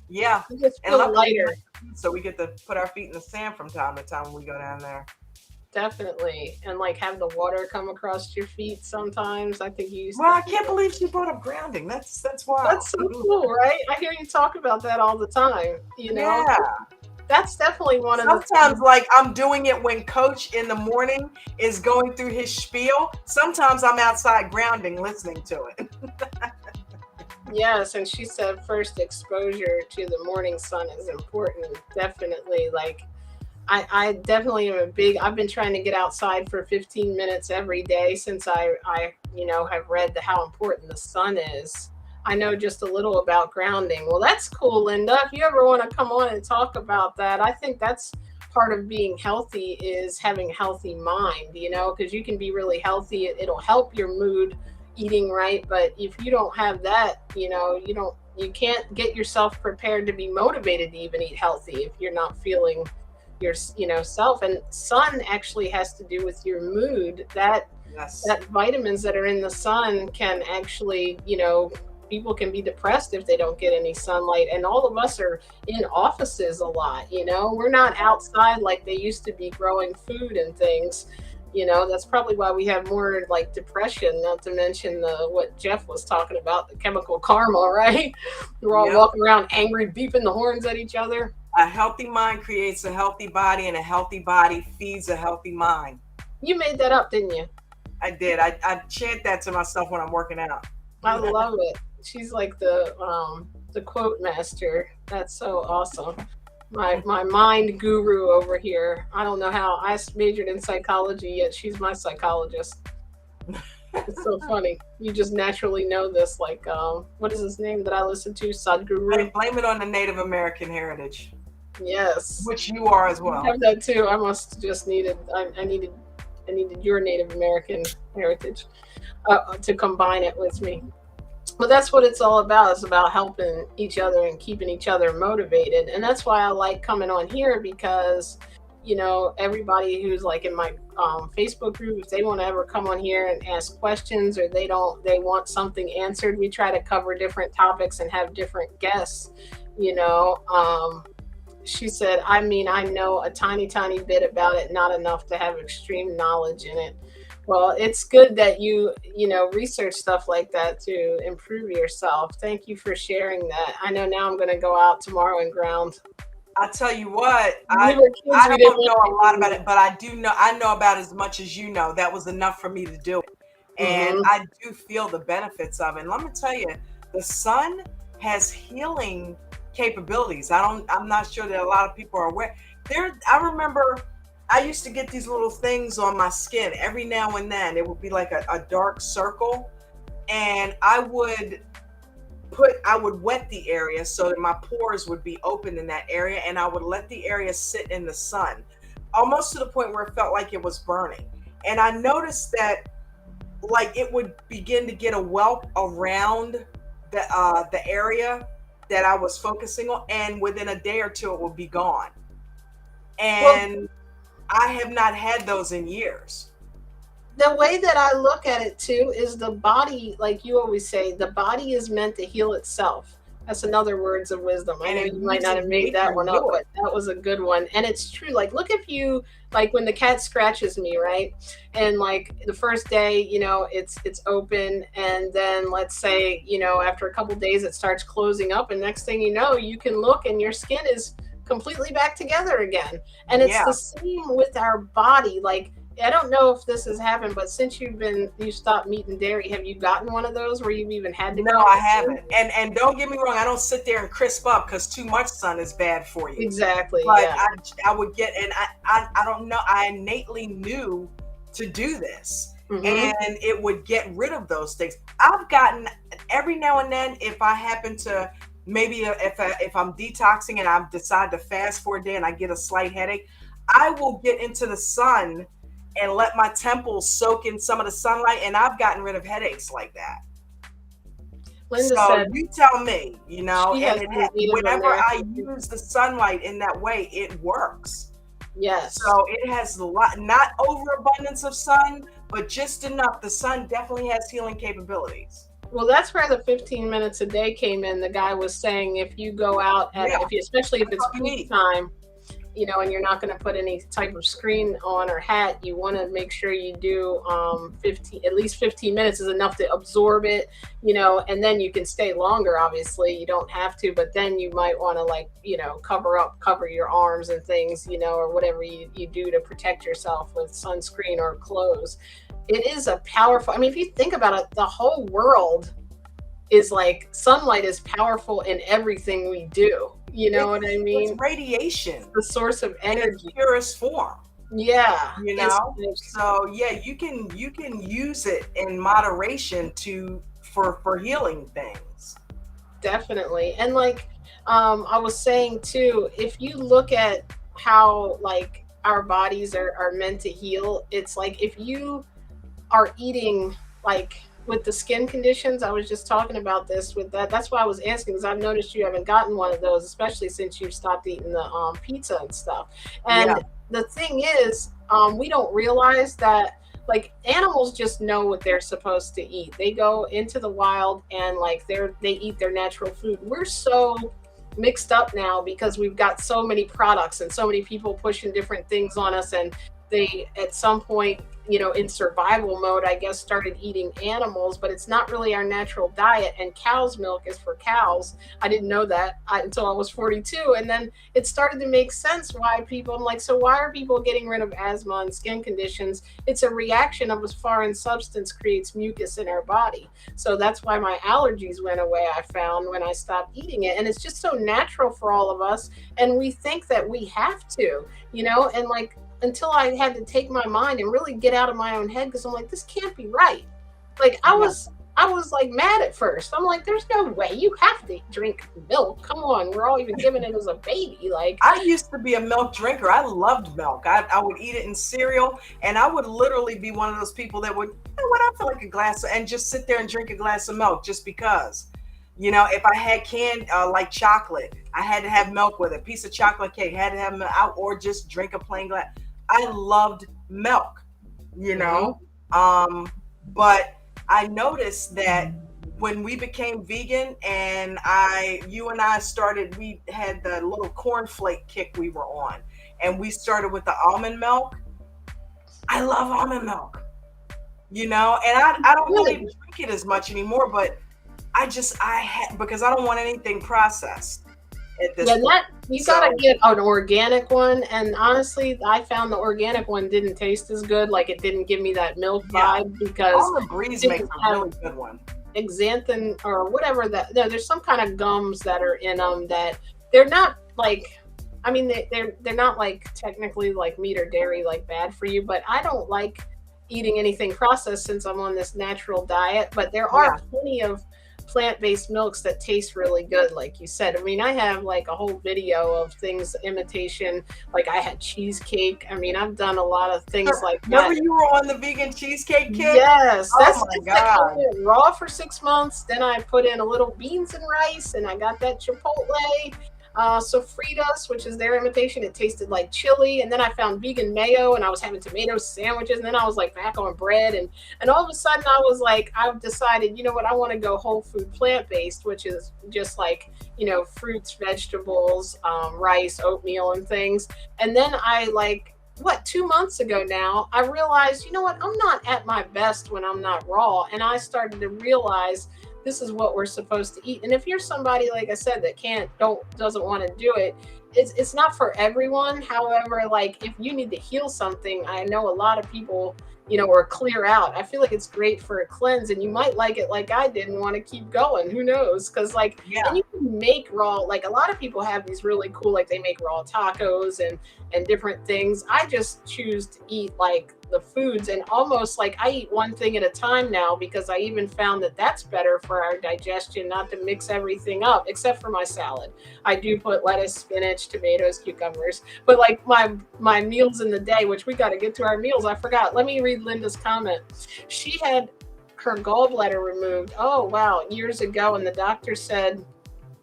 Yeah. I just feel lighter. So we get to put our feet in the sand from time to time when we go down there. Definitely. And like have the water come across your feet sometimes. I think you I can't believe she brought up grounding. That's wild. That's so cool, right? I hear you talk about that all the time. Yeah. That's definitely one of the sometimes, like, I'm doing it when Coach in the morning is going through his spiel. Sometimes I'm outside grounding, listening to it. Yes, and she said first exposure to the morning sun is important. Definitely. Like, I definitely am I've been trying to get outside for 15 minutes every day since I have read how important the sun is. I know just a little about grounding. Well, that's cool, Linda. If you ever want to come on and talk about that, I think that's part of being healthy, is having a healthy mind, because you can be really healthy. It'll help your mood eating right. But if you don't have that, you can't get yourself prepared to be motivated to even eat healthy if you're not feeling your self. And sun actually has to do with your mood. That vitamins that are in the sun can actually, people can be depressed if they don't get any sunlight. And all of us are in offices a lot. We're not outside like they used to be growing food and things. That's probably why we have more like depression, not to mention what Jeff was talking about, the chemical karma, right? We're all walking around angry, beeping the horns at each other. A healthy mind creates a healthy body, and a healthy body feeds a healthy mind. You made that up, didn't you? I did. I chant that to myself when I'm working out. I love it. She's like the quote master. That's so awesome. My mind guru over here. I don't know how I majored in psychology, yet she's my psychologist. It's so funny. You just naturally know this. Like, what is his name that I listen to? Sadhguru. Blame it on the Native American heritage. Yes. Which you are as well. I have that too. I must just needed. I needed I needed your Native American heritage to combine it with me. But that's what it's all about. It's about helping each other and keeping each other motivated. And that's why I like coming on here, because everybody who's like in my Facebook group, if they want to ever come on here and ask questions, or they want something answered, we try to cover different topics and have different guests. you know um, she said, I mean, I know a tiny, tiny bit about it, not enough to have extreme knowledge in it. Well, it's good that research stuff like that to improve yourself. Thank you for sharing that. I know now I'm going to go out tomorrow and ground. I tell you what, We were kids, I we didn't don't know a want lot about it, but I know about as much as you know. That was enough for me to do it. to. And Hmm. I do feel the benefits of it. And let me tell you, the sun has healing capabilities. I'm not sure that a lot of people are aware. I remember I used to get these little things on my skin every now and then. It would be like a dark circle, and I would wet the area so that my pores would be open in that area, and I would let the area sit in the sun almost to the point where it felt like it was burning. And I noticed that, like, it would begin to get a whelp around the area that I was focusing on, and within a day or two it would be gone. Well, And I have not had those in years. the way that I look at it too is the body, like you always say, the body is meant to heal itself. That's another words of wisdom. I And know it you might not uses have made nature that to one up, do but it. that was a good one. And it's true. Like, look, if you, like, when the cat scratches me, right? And like the first day, it's open, and then let's say, after a couple days it starts closing up, and next thing you know, you can look and your skin is completely back together again. And it's Yeah. the same with our body. Like, I don't know if this has happened, but since you stopped meat and dairy, have you gotten one of those where you've even had to No, go in I the sun? haven't. And don't get me wrong, I don't sit there and crisp up because too much sun is bad for you. Exactly. But Yeah. I would get, and I don't know, I innately knew to do this. Hmm. And it would get rid of those things. I've gotten every now and then, if I happen to, maybe if I'm detoxing and I decide to fast for a day and I get a slight headache, I will get into the sun and let my temples soak in some of the sunlight, and I've gotten rid of headaches like that. Linda So said you tell me, she has some Native whenever I American people. use the sunlight in that way, it works. Yes. So it has a lot, not overabundance of sun, but just enough. The sun definitely has healing capabilities. Well, that's where the 15 minutes a day came in. The guy was saying if you go out Yeah, especially if that's it's all you peak need. time, and you're not going to put any type of screen on or hat, you want to make sure you do 15, at least 15 minutes is enough to absorb it, and then you can stay longer. Obviously, you don't have to, but then you might want to, like, cover your arms and things, or whatever you do to protect yourself with sunscreen or clothes. It is a powerful, I mean, if you think about it, the whole world is like, sunlight is powerful in everything we do. You know what I It's mean? radiation The source of in its energy. purest form. Yeah, You it's know, so yeah, you can use it in moderation for healing things. definitely. And like, I was saying too, if you look at how, like, our bodies are meant to heal, it's like if you are eating, like, with the skin conditions, I was just talking about this with that. That's why I was asking, because I've noticed you haven't gotten one of those, especially since you've stopped eating the pizza and stuff. Yeah, And the thing is, we don't realize that, like, animals just know what they're supposed to eat. They go into the wild and, like, they eat their natural food. We're so mixed up now because we've got so many products and so many people pushing different things on us, and they, at some point, in survival mode, I guess, started eating animals, but it's not really our natural diet. And cow's milk is for cows. I didn't know that until I was 42. And then it started to make sense why people, I'm like, so why are people getting rid of asthma and skin conditions? It's a reaction of a foreign substance creates mucus in our body. So that's why my allergies went away, I found, when I stopped eating it. And it's just so natural for all of us. And we think that we have to, and, like, until I had to take my mind and really get out of my own head, because I'm like, this can't be right. Like, I yeah, was I was like mad at first. I'm like, there's no way you have to drink milk. Come on, we're all even giving it as a baby. Like, I used to be a milk drinker. I loved milk. I would eat it in cereal, and I would literally be one of those people that would, you know what, I feel like a glass and just sit there and drink a glass of milk just because. You know, if I had canned like chocolate, I had to have milk with it. Piece of chocolate cake had to have milk out, or just drink a plain glass. I loved milk, you mhm. know. But I noticed that when we became vegan and you and I started, we had the little cornflake kick we were on, and we started with the almond milk. I love almond milk, you know, and I don't really Really? drink it as much anymore, but because I don't want anything processed at this Yeah, point. that you gotta So get an organic one. And honestly, I found the organic one didn't taste as good. Like it didn't give me that milk yeah, vibe because almond breeze it makes didn't a have really good one. xanthan or whatever that. No, there's some kind of gums that are in them that they're not like. I mean, they're not like technically like meat or dairy like bad for you, but I don't like eating anything processed since I'm on this natural diet. But there are Yeah. plenty of plant-based milks that taste really good, like you said. I mean, I have like a whole video of things imitation. Like I had cheesecake. I mean, I've done a lot of things like Remember that. you were on the vegan cheesecake kick? Yes, Oh that's my it's like I God. went raw for 6 months. Then I put in a little beans and rice, and I got that chipotle. Sofritas, which is their imitation. It tasted like chili, and then I found vegan mayo, and I was having tomato sandwiches, and then I was like back on bread, and all of a sudden I was like, I've decided, you know what, I want to go whole food plant based, which is just like fruits, vegetables, rice, oatmeal, and things. And then I like what 2 months ago now I realized, you know what, I'm not at my best when I'm not raw, and I started to realize this is what we're supposed to eat. And if you're somebody, like I said, that can't don't doesn't want to do it, it's not for everyone. However, like if you need to heal something, I know a lot of people, or clear out. I feel like it's great for a cleanse, and you might like it like I did and want to keep going. Who knows? Because like, and Yeah. you can make raw. Like a lot of people have these really cool, like they make raw tacos and different things. I just choose to eat like the foods, and almost like I eat one thing at a time now, because I even found that that's better for our digestion, not to mix everything up except for my salad. I do put lettuce, spinach, tomatoes, cucumbers, but like my meals in the day, which we got to get to our meals. I forgot. Let me read Linda's comment. She had her gallbladder removed, oh wow, years ago, and the doctor said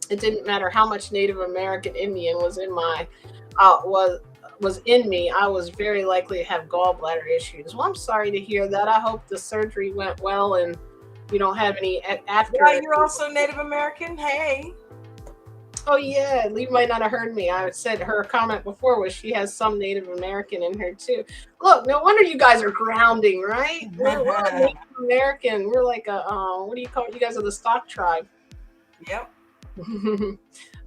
it didn't matter how much Native American Indian was in my was in me, I was very likely to have gallbladder issues. Well, I'm sorry to hear that. I hope the surgery went well and you don't have any Yeah, after. you're also Native American. Hey. Oh yeah, Lee might not have heard me. I said her comment before was she has some Native American in her too. Look, no wonder you guys are grounding, right? We're a Native American. We're like a what do you call it? You guys are the stock tribe. Yep.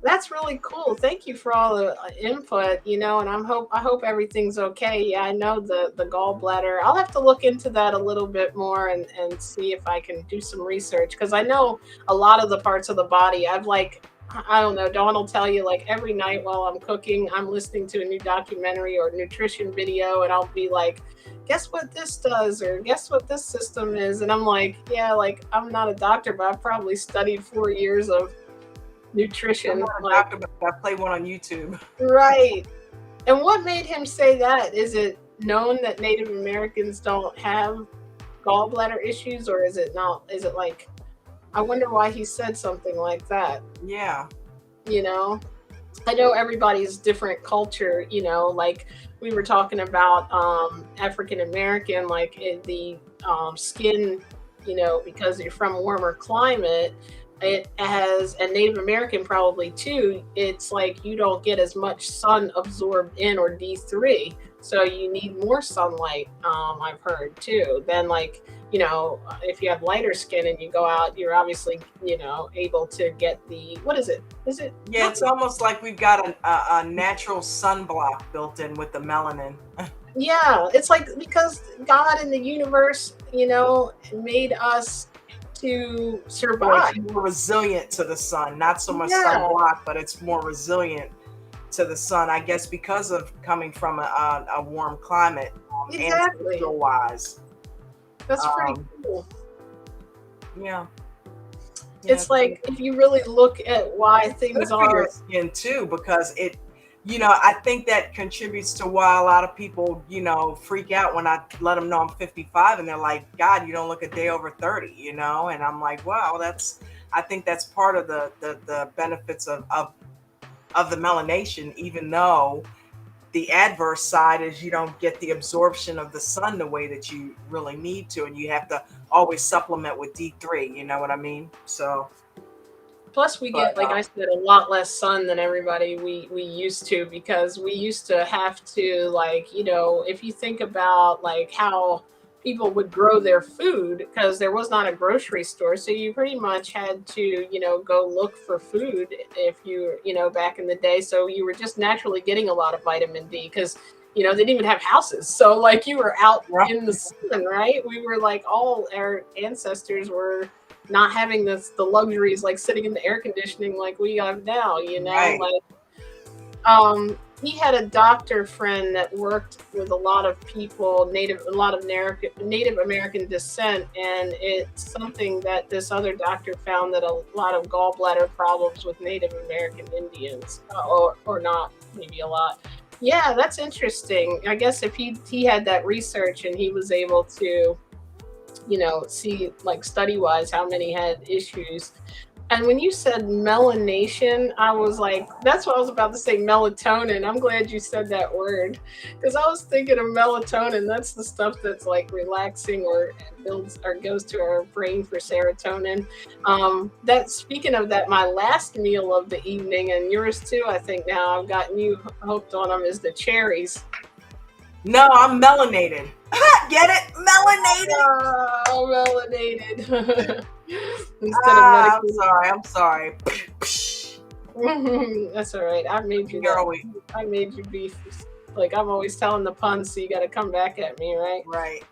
That's really cool. Thank you for all the input, and I hope everything's okay. Yeah, I know the gallbladder. I'll have to look into that a little bit more and see if I can do some research, because I know a lot of the parts of the body. I've like, I don't know, Dawn will tell you, like every night while I'm cooking, I'm listening to a new documentary or nutrition video, and I'll be like, guess what this does, or guess what this system is. And I'm like, yeah, like I'm not a doctor, but I've probably studied 4 years of I'm nutrition. not a Like, doctor, but I play one on YouTube. right. And what made him say that? Is it known that Native Americans don't have gallbladder issues, or is it not? Is it like, I wonder why he said something like that, Yeah. you know? I know everybody's different culture, like we were talking about African American, like the skin, because you're from warmer climate, it has, and Native American probably too, it's like you don't get as much sun absorbed in, or D3. So you need more sunlight, I've heard too. Then like, if you have lighter skin and you go out, you're obviously, able to get the, what is it? Is it Yeah, it's almost like we've got a natural sunblock built in with the melanin. yeah, it's like because God in the universe, made us to So it's survive. more resilient to the sun, not so much Yeah, sunblock, but it's more resilient to the sun, I guess, because of coming from a warm climate, exactly. ancestral wise. That's pretty Um, cool. Yeah. Yeah, It's like if you really look at why good things for your are. skin too, because it, I think that contributes to why a lot of people, freak out when I let them know I'm 55 and they're like, God, you don't look a day over 30, and I'm like, wow, I think that's part of the benefits of the melanation, even though the adverse side is you don't get the absorption of the sun the way that you really need to, and you have to always supplement with D3, you know what I mean? So, Plus, we but get, like I said, a lot less sun than everybody we used to, because we used to have to, like, if you think about like how people would grow their food, because there was not a grocery store, so you pretty much had to, go look for food if back in the day. So you were just naturally getting a lot of vitamin D, because they didn't even have houses, so like you were out right, in the sun, right? We were like, all our ancestors were not having the luxuries, like sitting in the air conditioning like we have now, right. like he had a doctor friend that worked with a lot of people, Native American descent, and it's something that this other doctor found, that a lot of gallbladder problems with Native American Indians, or not, maybe a lot. Yeah, that's interesting. I guess if he had that research and he was able to, see, like, study wise, how many had issues. And when you said melanation, I was like, that's what I was about to say, melatonin. I'm glad you said that word, because I was thinking of melatonin. That's the stuff that's like relaxing, or builds or goes to our brain for serotonin. That, speaking of that, my last meal of the evening, and yours too, I think now I've gotten you hooked on them, is the cherries. No, I'm melanated. Get it? Melanated. Oh, melanated. Instead of Ah, I'm medicated. sorry. I'm sorry. That's all right. I made you that. Girly. I made you beef. Like, I'm always telling the puns, so you got to come back at me, right? Right.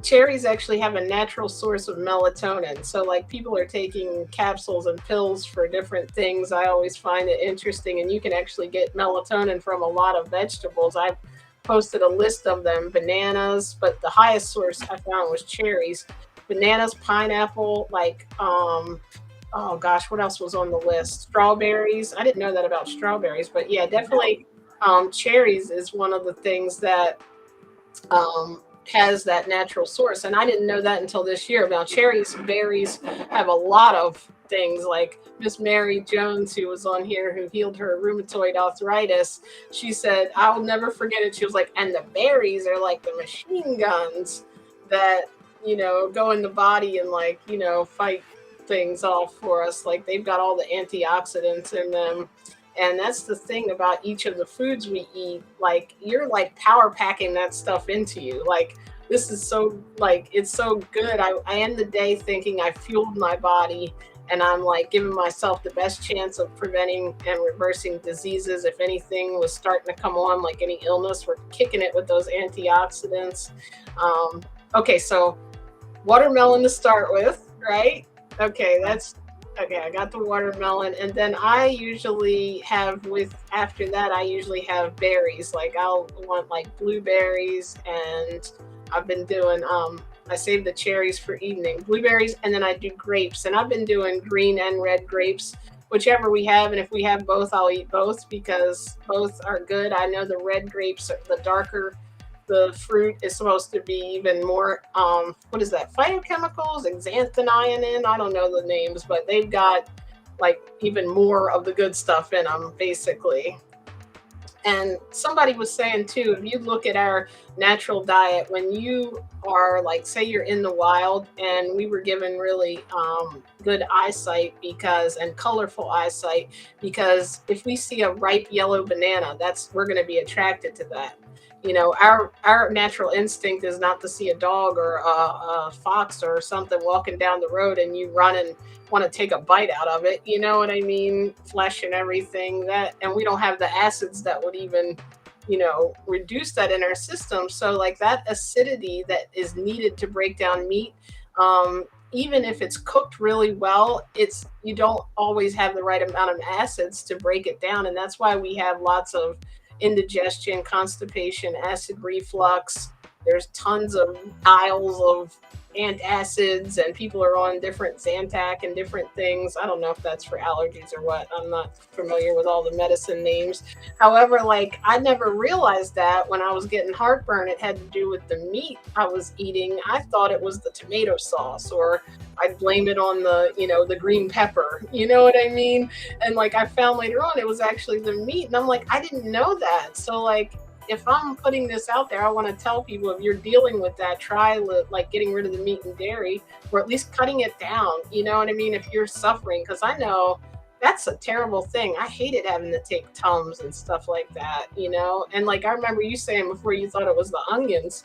Cherries actually have a natural source of melatonin. So, like, people are taking capsules and pills for different things. I always find it interesting, and you can actually get melatonin from a lot of vegetables. I've posted a list of them: bananas, but the highest source I found was cherries. Bananas, pineapple, like, oh gosh, what else was on the list? Strawberries. I didn't know that about strawberries, but yeah, definitely, cherries is one of the things that has that natural source. And I didn't know that until this year. Now, cherries, berries have a lot of things, like Miss Mary Jones, who was on here, who healed her rheumatoid arthritis. She said, I'll never forget it. She was like, and the berries are like the machine guns that, go in the body and, like, fight things off for us. Like, they've got all the antioxidants in them. And that's the thing about each of the foods we eat. Like, you're like power packing that stuff into you. Like, this is so, like, it's so good. I end the day thinking I fueled my body, and I'm like giving myself the best chance of preventing and reversing diseases. If anything was starting to come on, like any illness, we're kicking it with those antioxidants. Okay, so watermelon to start with, right? Okay, that's okay. I got the watermelon, and then I usually have, with after that, I usually have berries. Like, I'll want like blueberries, and I've been doing I save the cherries for evening, blueberries, and then I do grapes, and I've been doing green and red grapes, whichever we have, and if we have both, I'll eat both, because both are good. I know the red grapes, the darker the fruit, is supposed to be even more, what is that, phytochemicals, xanthine, I don't know the names, but they've got like even more of the good stuff in them, basically. And somebody was saying too, if you look at our natural diet, when you are, like, say you're in the wild, and we were given really good eyesight, because, and colorful eyesight, because if we see a ripe yellow banana, that's, we're going to be attracted to that. Our natural instinct is not to see a dog or a fox or something walking down the road and you run and want to take a bite out of it. You know what I mean? Flesh and everything, that, and we don't have the acids that would even, reduce that in our system. So, like, that acidity that is needed to break down meat, even if it's cooked really well, it's, you don't always have the right amount of acids to break it down, and that's why we have lots of indigestion, constipation, acid reflux. There's tons of aisles of antacids, and people are on different Zantac and different things. I don't know if that's for allergies or what. I'm not familiar with all the medicine names. However, like I never realized that when I was getting heartburn, it had to do with the meat I was eating. I thought it was the tomato sauce, or I'd blame it on the green pepper. You know what I mean? And like I found later on, it was actually the meat, and I'm like, I didn't know that. So like if I'm putting this out there, I want to tell people if you're dealing with that, try like getting rid of the meat and dairy, or at least cutting it down. You know what I mean? If you're suffering, because I know that's a terrible thing. I hated having to take Tums and stuff like that. And like I remember you saying before, you thought it was the onions,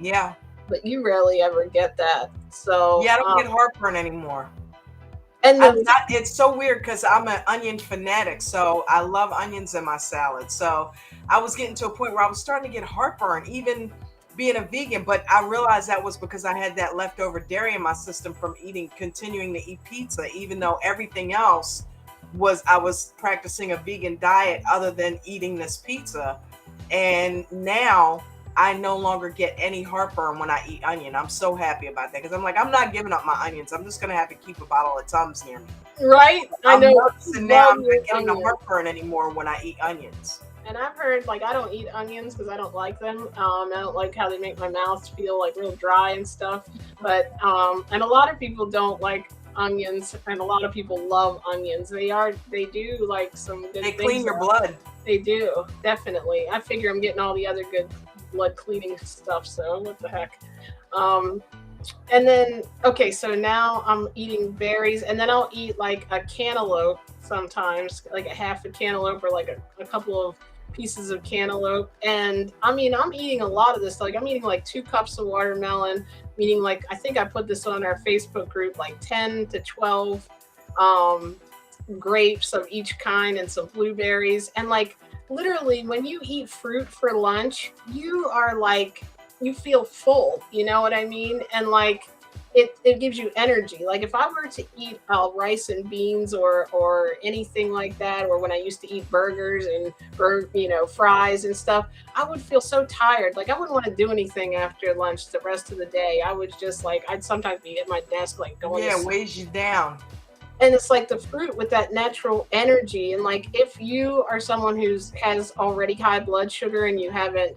Yeah. but you rarely ever get that. So Yeah, I don't get heartburn anymore. and then It's so weird because I'm an onion fanatic, so I love onions in my salad. So I was getting to a point where I was starting to get heartburn, even being a vegan. But I realized that was because I had that leftover dairy in my system from continuing to eat pizza, even though everything else I was practicing a vegan diet other than eating this pizza. And now I no longer get any heartburn when I eat onion. I'm so happy about that because I'm like, I'm not giving up my onions. I'm just gonna have to keep a bottle of Tums near me. right, I I'm know. noticing now I'm Love not getting the onions. heartburn anymore when I eat onions. And I've heard, like, I don't eat onions because I don't like them. I don't like how they make my mouth feel like real dry and stuff. But and a lot of people don't like onions, and a lot of people love onions. They do like some good They things. clean your blood. They do, definitely. I figure I'm getting all the other good blood cleaning stuff. So what the heck? Um, and then okay, so now I'm eating berries, and then I'll eat like a cantaloupe sometimes, like a half a cantaloupe or like a couple of pieces of cantaloupe. And I mean, I'm eating a lot of this. Like I'm eating like 2 cups of watermelon, meaning like I think I put this on our Facebook group, like 10 to 12 um, grapes of each kind and some blueberries. And like literally, when you eat fruit for lunch, you are like, you feel full, you know what I mean? And like it gives you energy. Like if I were to eat rice and beans or anything like that, or when I used to eat burgers and fries and stuff, I would feel so tired. Like I wouldn't want to do anything after lunch the rest of the day. I would just like, I'd sometimes be at my desk like going Yeah, to it weighs you down. and it's like the fruit with that natural energy. And like if you are someone who's has already high blood sugar and you haven't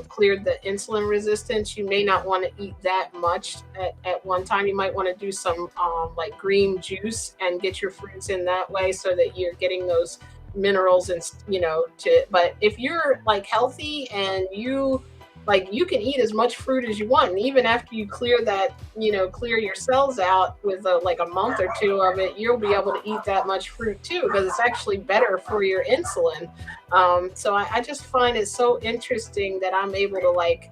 cleared the insulin resistance, you may not want to eat that much at one time. You might want to do some like green juice and get your fruits in that way so that you're getting those minerals and but if you're like healthy and you can eat as much fruit as you want, and even after you clear your cells out with like a month or two of it, you'll be able to eat that much fruit too, because it's actually better for your insulin. So I just find it so interesting that I'm able to like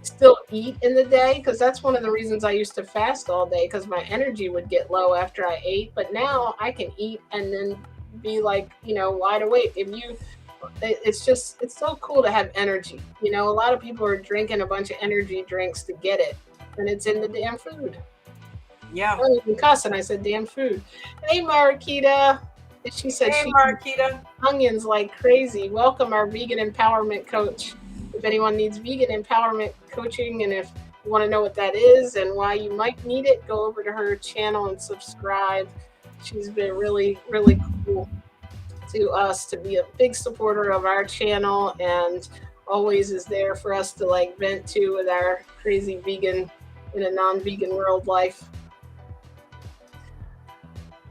still eat in the day, because that's one of the reasons I used to fast all day, because my energy would get low after I ate. But now I can eat and then be like wide awake. It's so cool to have energy. A lot of people are drinking a bunch of energy drinks to get it, and it's in the damn food. Yeah. I don't even cuss, and I said damn food. Hey, Marquita. She said Hey, she Marquita. onions like crazy. Welcome, our vegan empowerment coach. If anyone needs vegan empowerment coaching, and if you want to know what that is and why you might need it, go over to her channel and subscribe. She's been really, really cool to us, to be a big supporter of our channel, and always is there for us to like vent to with our crazy vegan in a non-vegan world life.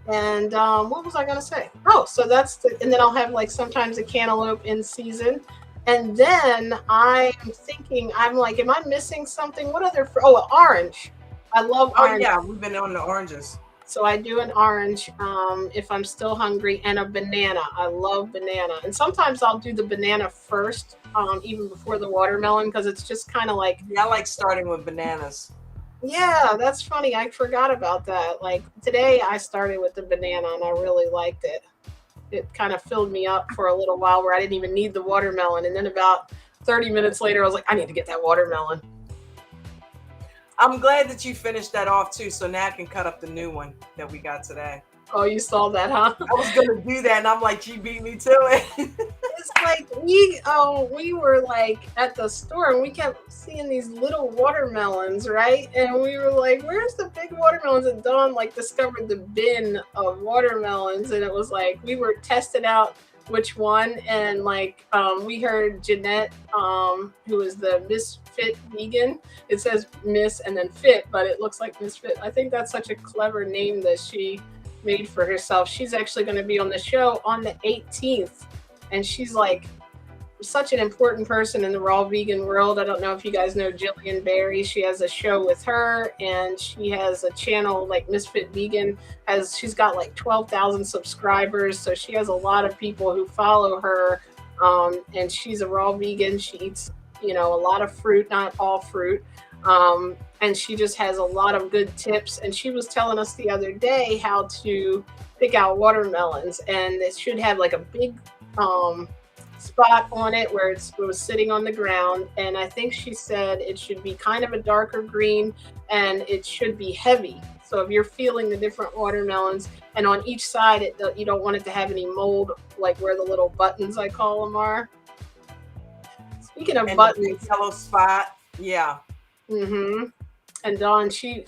And what was I gonna say? Oh, so and then I'll have like sometimes a cantaloupe in season. And then I'm thinking, I'm like, am I missing something? What other orange. I love Oh orange. yeah, we've been on the oranges. So I do an orange if I'm still hungry, and a banana. I love banana. And sometimes I'll do the banana first, even before the watermelon, because it's just kind of like. Yeah, I like starting with bananas. Yeah, that's funny. I forgot about that. Like today I started with the banana and I really liked it. It kind of filled me up for a little while where I didn't even need the watermelon. And then about 30 minutes later, I was like, I need to get that watermelon. I'm glad that you finished that off too, so now I can cut up the new one that we got today. Oh, you saw that, huh? I was gonna do that, and I'm like, she beat me to it. It's like we were like at the store and we kept seeing these little watermelons, right? And we were like, "Where's the big watermelons?" And Dawn like discovered the bin of watermelons, and it was like we were testing out which one, and like we heard Jeanette, who is the Misfit vegan. It says Miss and then Fit, but it looks like Misfit. I think that's such a clever name that she made for herself. She's actually going to be on the show on the 18th, and she's like such an important person in the raw vegan world. I don't know if you guys know Jillian Berry. She has a show with her, and she has a channel like Misfit Vegan. She's got like 12,000 subscribers, so she has a lot of people who follow her. And she's a raw vegan. She eats, a lot of fruit, not all fruit. And she just has a lot of good tips. And she was telling us the other day how to pick out watermelons, and it should have like a big spot on it where it was sitting on the ground. And I think she said it should be kind of a darker green, and it should be heavy. So if you're feeling the different watermelons, and on each side, you don't want it to have any mold, like where the little buttons, I call them, are. Speaking of and buttons, the yellow spot, yeah. Mm-hmm. And Dawn, she's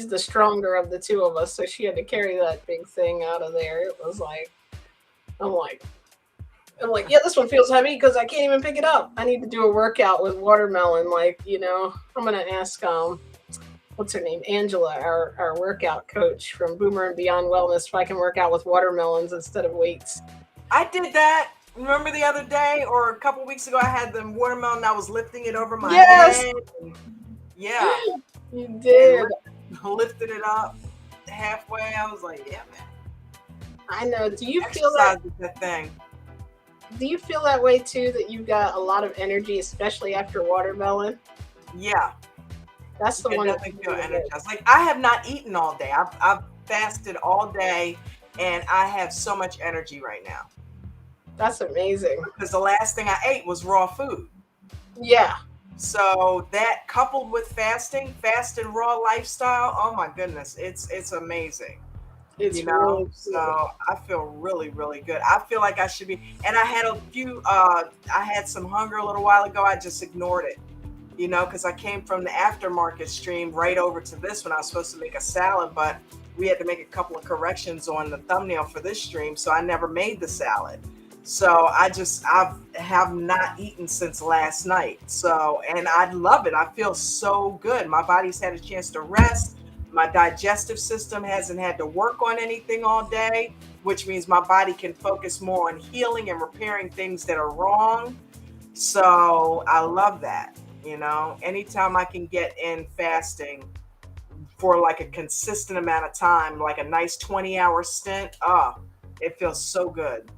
the stronger of the two of us, so she had to carry that big thing out of there. It was like, I'm like, yeah, this one feels heavy because I can't even pick it up. I need to do a workout with watermelon. Like, I'm gonna ask what's her name, Angela, our workout coach from Boomer and Beyond Wellness, if I can work out with watermelons instead of weights. I did that. Remember the other day or a couple weeks ago, I had the watermelon. I was lifting it over my head. Yeah, you did. Lifted it up halfway. I was like, yeah, man. I know. Do you feel that thing? Do you feel that way too? That you've got a lot of energy, especially after watermelon? Yeah, that's the one that I feel energized. Like, I have not eaten all day. I've fasted all day, and I have so much energy right now. That's amazing. Because the last thing I ate was raw food. Yeah. So that coupled with fasted raw lifestyle, oh my goodness, it's amazing. It's really so I feel really, really good. I feel like I should be, and I had I had some hunger a little while ago. I just ignored it, because I came from the aftermarket stream right over to this one. I was supposed to make a salad, but we had to make a couple of corrections on the thumbnail for this stream, so I never made the salad. So I have not eaten since last night. So, and I love it. I feel so good. My body's had a chance to rest. My digestive system hasn't had to work on anything all day, which means my body can focus more on healing and repairing things that are wrong. So I love that. Anytime I can get in fasting for like a consistent amount of time, like a nice 20-hour stint, it feels so good.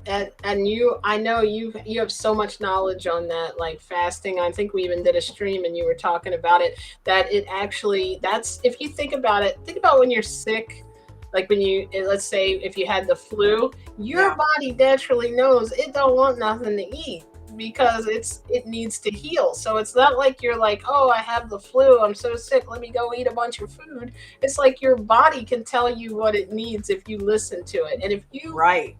And I know you have so much knowledge on that, like fasting. I think we even did a stream and you were talking about it, that it actually, if you think about when you're sick, like when let's say if you had the flu, your body naturally knows it don't want nothing to eat because it needs to heal. So it's not like you're like, oh, I have the flu, I'm so sick, let me go eat a bunch of food. It's like your body can tell you what it needs if you listen to it. And if you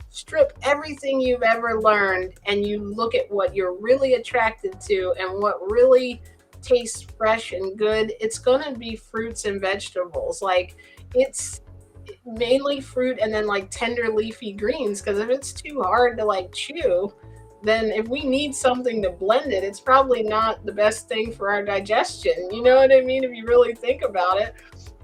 strip everything you've ever learned and you look at what you're really attracted to and what really tastes fresh and good, it's going to be fruits and vegetables. Like, it's mainly fruit and then like tender leafy greens, because if it's too hard to like chew, then if we need something to blend it, it's probably not the best thing for our digestion. You know what I mean? If you really think about it.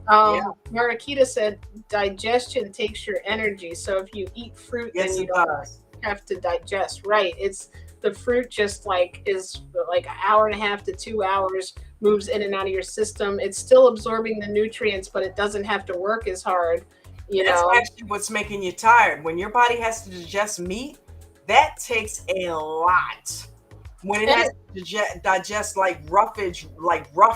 Marakita said digestion takes your energy. So if you eat fruit, then you don't have to digest. Right. It's the fruit just is like an hour and a half to 2 hours, moves in and out of your system. It's still absorbing the nutrients, but it doesn't have to work as hard. That's actually what's making you tired. When your body has to digest meat, that takes a lot. When it has to digest like rough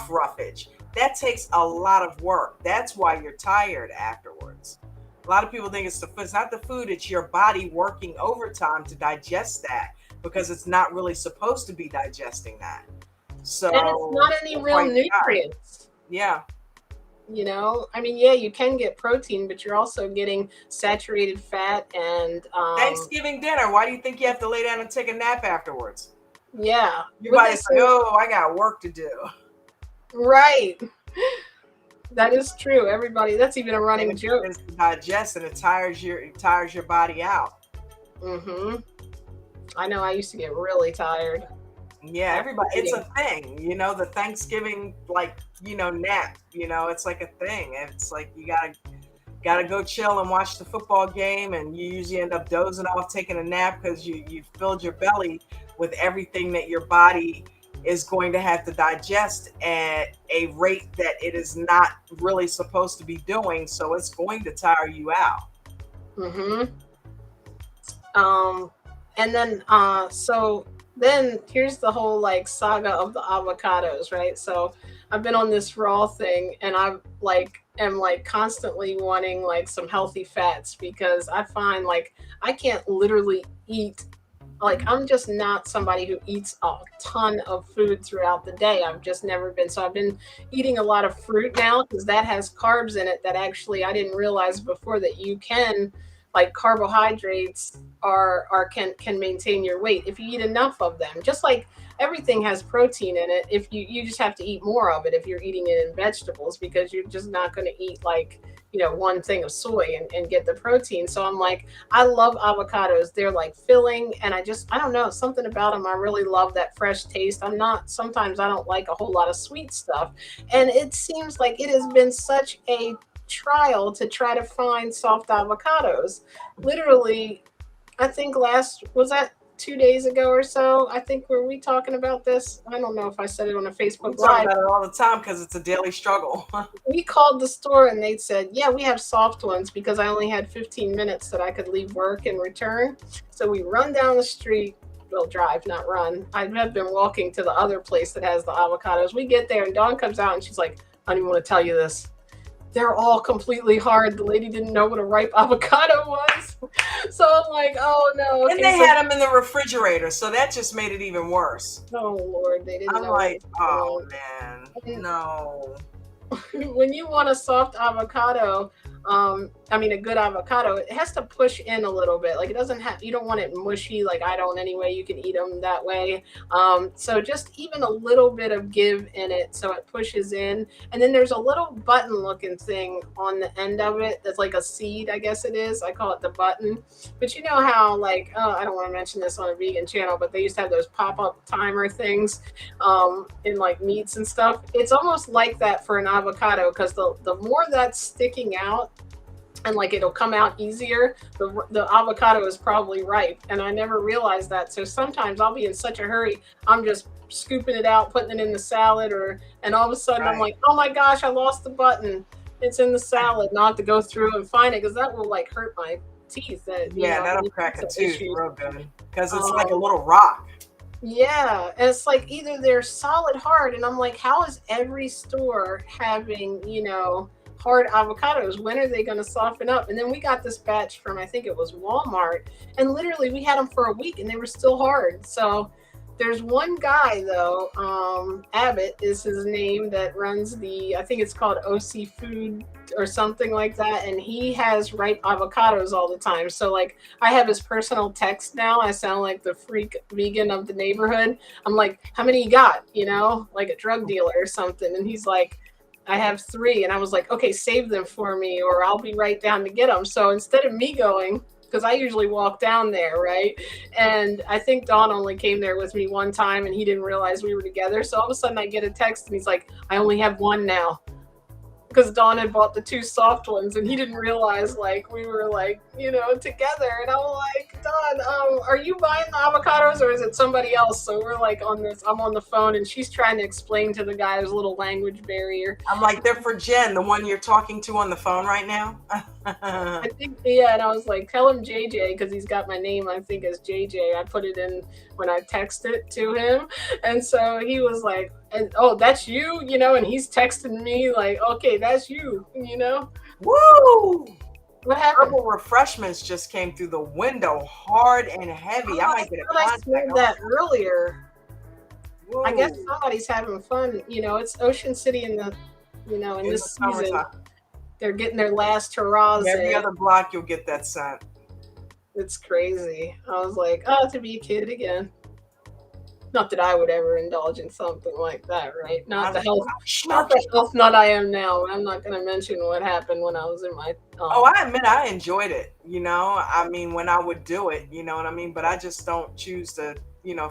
roughage, that takes a lot of work. That's why you're tired afterwards. A lot of people think it's not the food, it's your body working overtime to digest that, because it's not really supposed to be digesting that. So, and it's not any real nutrients. Yeah. You know, I mean, yeah, you can get protein, but you're also getting saturated fat and Thanksgiving dinner. Why do you think you have to lay down and take a nap afterwards? yeah. Your What they body's like, say, oh, I got work to do. right? That is true. Everybody, that's even a And running it joke. begins to digest and it tires your body out. Hmm. I know. I used to get really tired Yeah, after everybody, it's eating. a thing, the Thanksgiving, like, nap, it's like a thing. It's like you gotta go chill and watch the football game, and you usually end up dozing off, taking a nap because you filled your belly with everything that your body is going to have to digest at a rate that it is not really supposed to be doing. So it's going to tire you out. Hmm. Um, and then so then here's the whole like saga of the avocados, right? So I've been on this raw thing, and I'm like am like constantly wanting like some healthy fats because I find like I can't literally eat, like I'm just not somebody who eats a ton of food throughout the day. I've just never been. So I've been eating a lot of fruit now because that has carbs in it that actually I didn't realize before that you can, like carbohydrates are can maintain your weight if you eat enough of them. Just like everything has protein in it, if you just have to eat more of it if you're eating it in vegetables, because you're just not going to eat like, one thing of soy and get the protein. So I'm like, I love avocados. They're like filling, and I don't know, something about them. I really love that fresh taste. Sometimes I don't like a whole lot of sweet stuff. And it seems like it has been such a trial to try to find soft avocados. Literally, I think was that 2 days ago or so? I think were we talking about this? I don't know if I said it on a We Facebook talk Live. about it all the time because it's a daily struggle. We called the store and they said, yeah, we have soft ones, because I only had 15 minutes that I could leave work and return. So we run down the street. Well, drive, not run. I have been walking to the other place that has the avocados. We get there and Dawn comes out and she's like, I don't even want to tell you this. They're all completely hard. The lady didn't know what a ripe avocado was. So I'm like, oh no. And Okay, they so, had them in the refrigerator, so that just made it even worse. oh Lord, they didn't I'm know what like, was oh going man, on. no. When you want a soft avocado, I mean a good avocado, it has to push in a little bit. Like it doesn't have, you don't want it mushy. Like I don't anyway. You can eat them that way. So just even a little bit of give in it, so it pushes in. And then there's a little button-looking thing on the end of it that's like a seed, I guess it is. I call it the button. But you know how like, oh, I don't want to mention this on a vegan channel, but they used to have those pop-up timer things in like meats and stuff. It's almost like that for an avocado, because the more that's sticking out and like it'll come out easier, the avocado is probably ripe. And I never realized that. So sometimes I'll be in such a hurry, I'm just scooping it out, putting it in the salad, and all of a sudden I'm Right. like, oh my gosh, I lost the button. It's in the salad. Not to go through and find it, because that will like hurt my teeth. That Yeah, give that'll me crack a some tooth issues. real good because it's like a Um, little rock. yeah, and it's like either they're solid hard, and I'm like, how is every store having, hard avocados? When are they going to soften up? And then we got this batch from, I think it was Walmart, and literally we had them for a week and they were still hard. So there's one guy though, Abbott is his name, that runs I think it's called OC Food or something like that, and he has ripe avocados all the time. So like I have his personal text now. I sound like the freak vegan of the neighborhood. I'm like, how many you got? Like a drug dealer or something. And he's like, I have 3. And I was like, okay, save them for me or I'll be right down to get them. So instead of me going, because I usually walk down there, right? And I think Don only came there with me one time and he didn't realize we were together. So all of a sudden I get a text and he's like, I only have 1 now, because Don had bought the 2 soft ones and he didn't realize like we were like, together. And I'm like, Don, are you buying the avocados or is it somebody else? So we're like I'm on the phone and she's trying to explain to the guy, there's a little language barrier. I'm like, they're for Jen, the one you're talking to on the phone right now. I think, yeah, and I was like, tell him JJ, because he's got my name, I think, as JJ. I put it in when I texted to him. And so he was like, oh, that's you, and he's texting me like, okay, that's you, Woo! What happened? Herbal refreshments just came through the window hard and heavy. Oh, I I might get a thought I contact. smelled that earlier. I guess Whoa. somebody's having fun. It's Ocean City in the You know, in In the this season, summertime. they're getting their last hurrahs Every in. other block you'll get that scent. It's crazy. I was like, oh, to be a kid again. Not that I would ever indulge in something like that, right? I Not smoke the it. health nut I am now. I'm not going to mention what happened when I was in my. Oh, I admit I enjoyed it. I mean, when I would do it, you know what I mean? But I just don't choose to,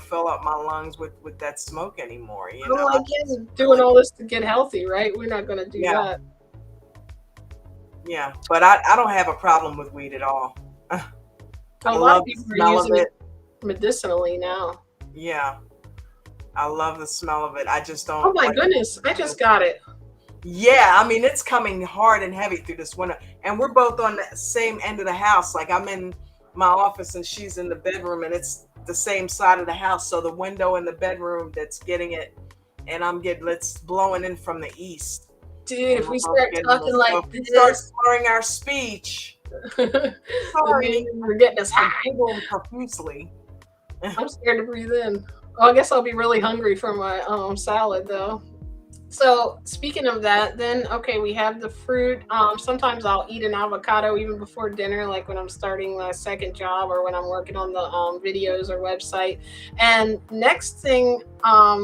fill up my lungs with that smoke anymore. I'm I like, just yeah, feel doing like, all this to get healthy, right? We're not going to do yeah, that. yeah. But I don't have a problem with weed at all. I A lot of love the people are smell of using it it. medicinally now. Yeah, I love the smell of it. I just Oh don't my like. goodness, I just got it. Yeah, I mean it's coming hard and heavy through this winter, and we're both on the same end of the house. Like I'm in my office and she's in the bedroom, and it's the same side of the house. So the window in the bedroom that's getting it, and it's blowing in from the east, Dude, and if we're we both start getting talking this. So like if we start this, slurring our speech, the sorry, name are getting us and high. giggling profusely. I'm scared to breathe in. Well, I guess I'll be really hungry for my salad though. So speaking of that, then okay, we have the fruit. Sometimes I'll eat an avocado even before dinner, like when I'm starting my second job or when I'm working on the videos or website. And next thing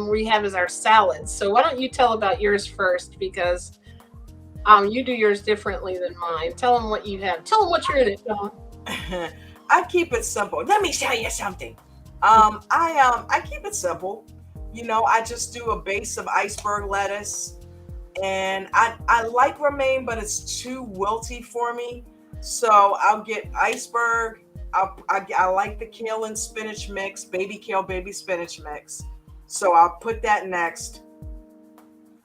we have is our salads. So why don't you tell about yours first, because you do yours differently than mine. Tell them what you have. Tell them what you're in it, John. I keep it simple. Let me tell you something. I keep it simple. I just do a base of iceberg lettuce, and I like romaine, but it's too wilty for me. So I'll get iceberg. I like the kale and spinach mix, baby kale, baby spinach mix. So I'll put that next.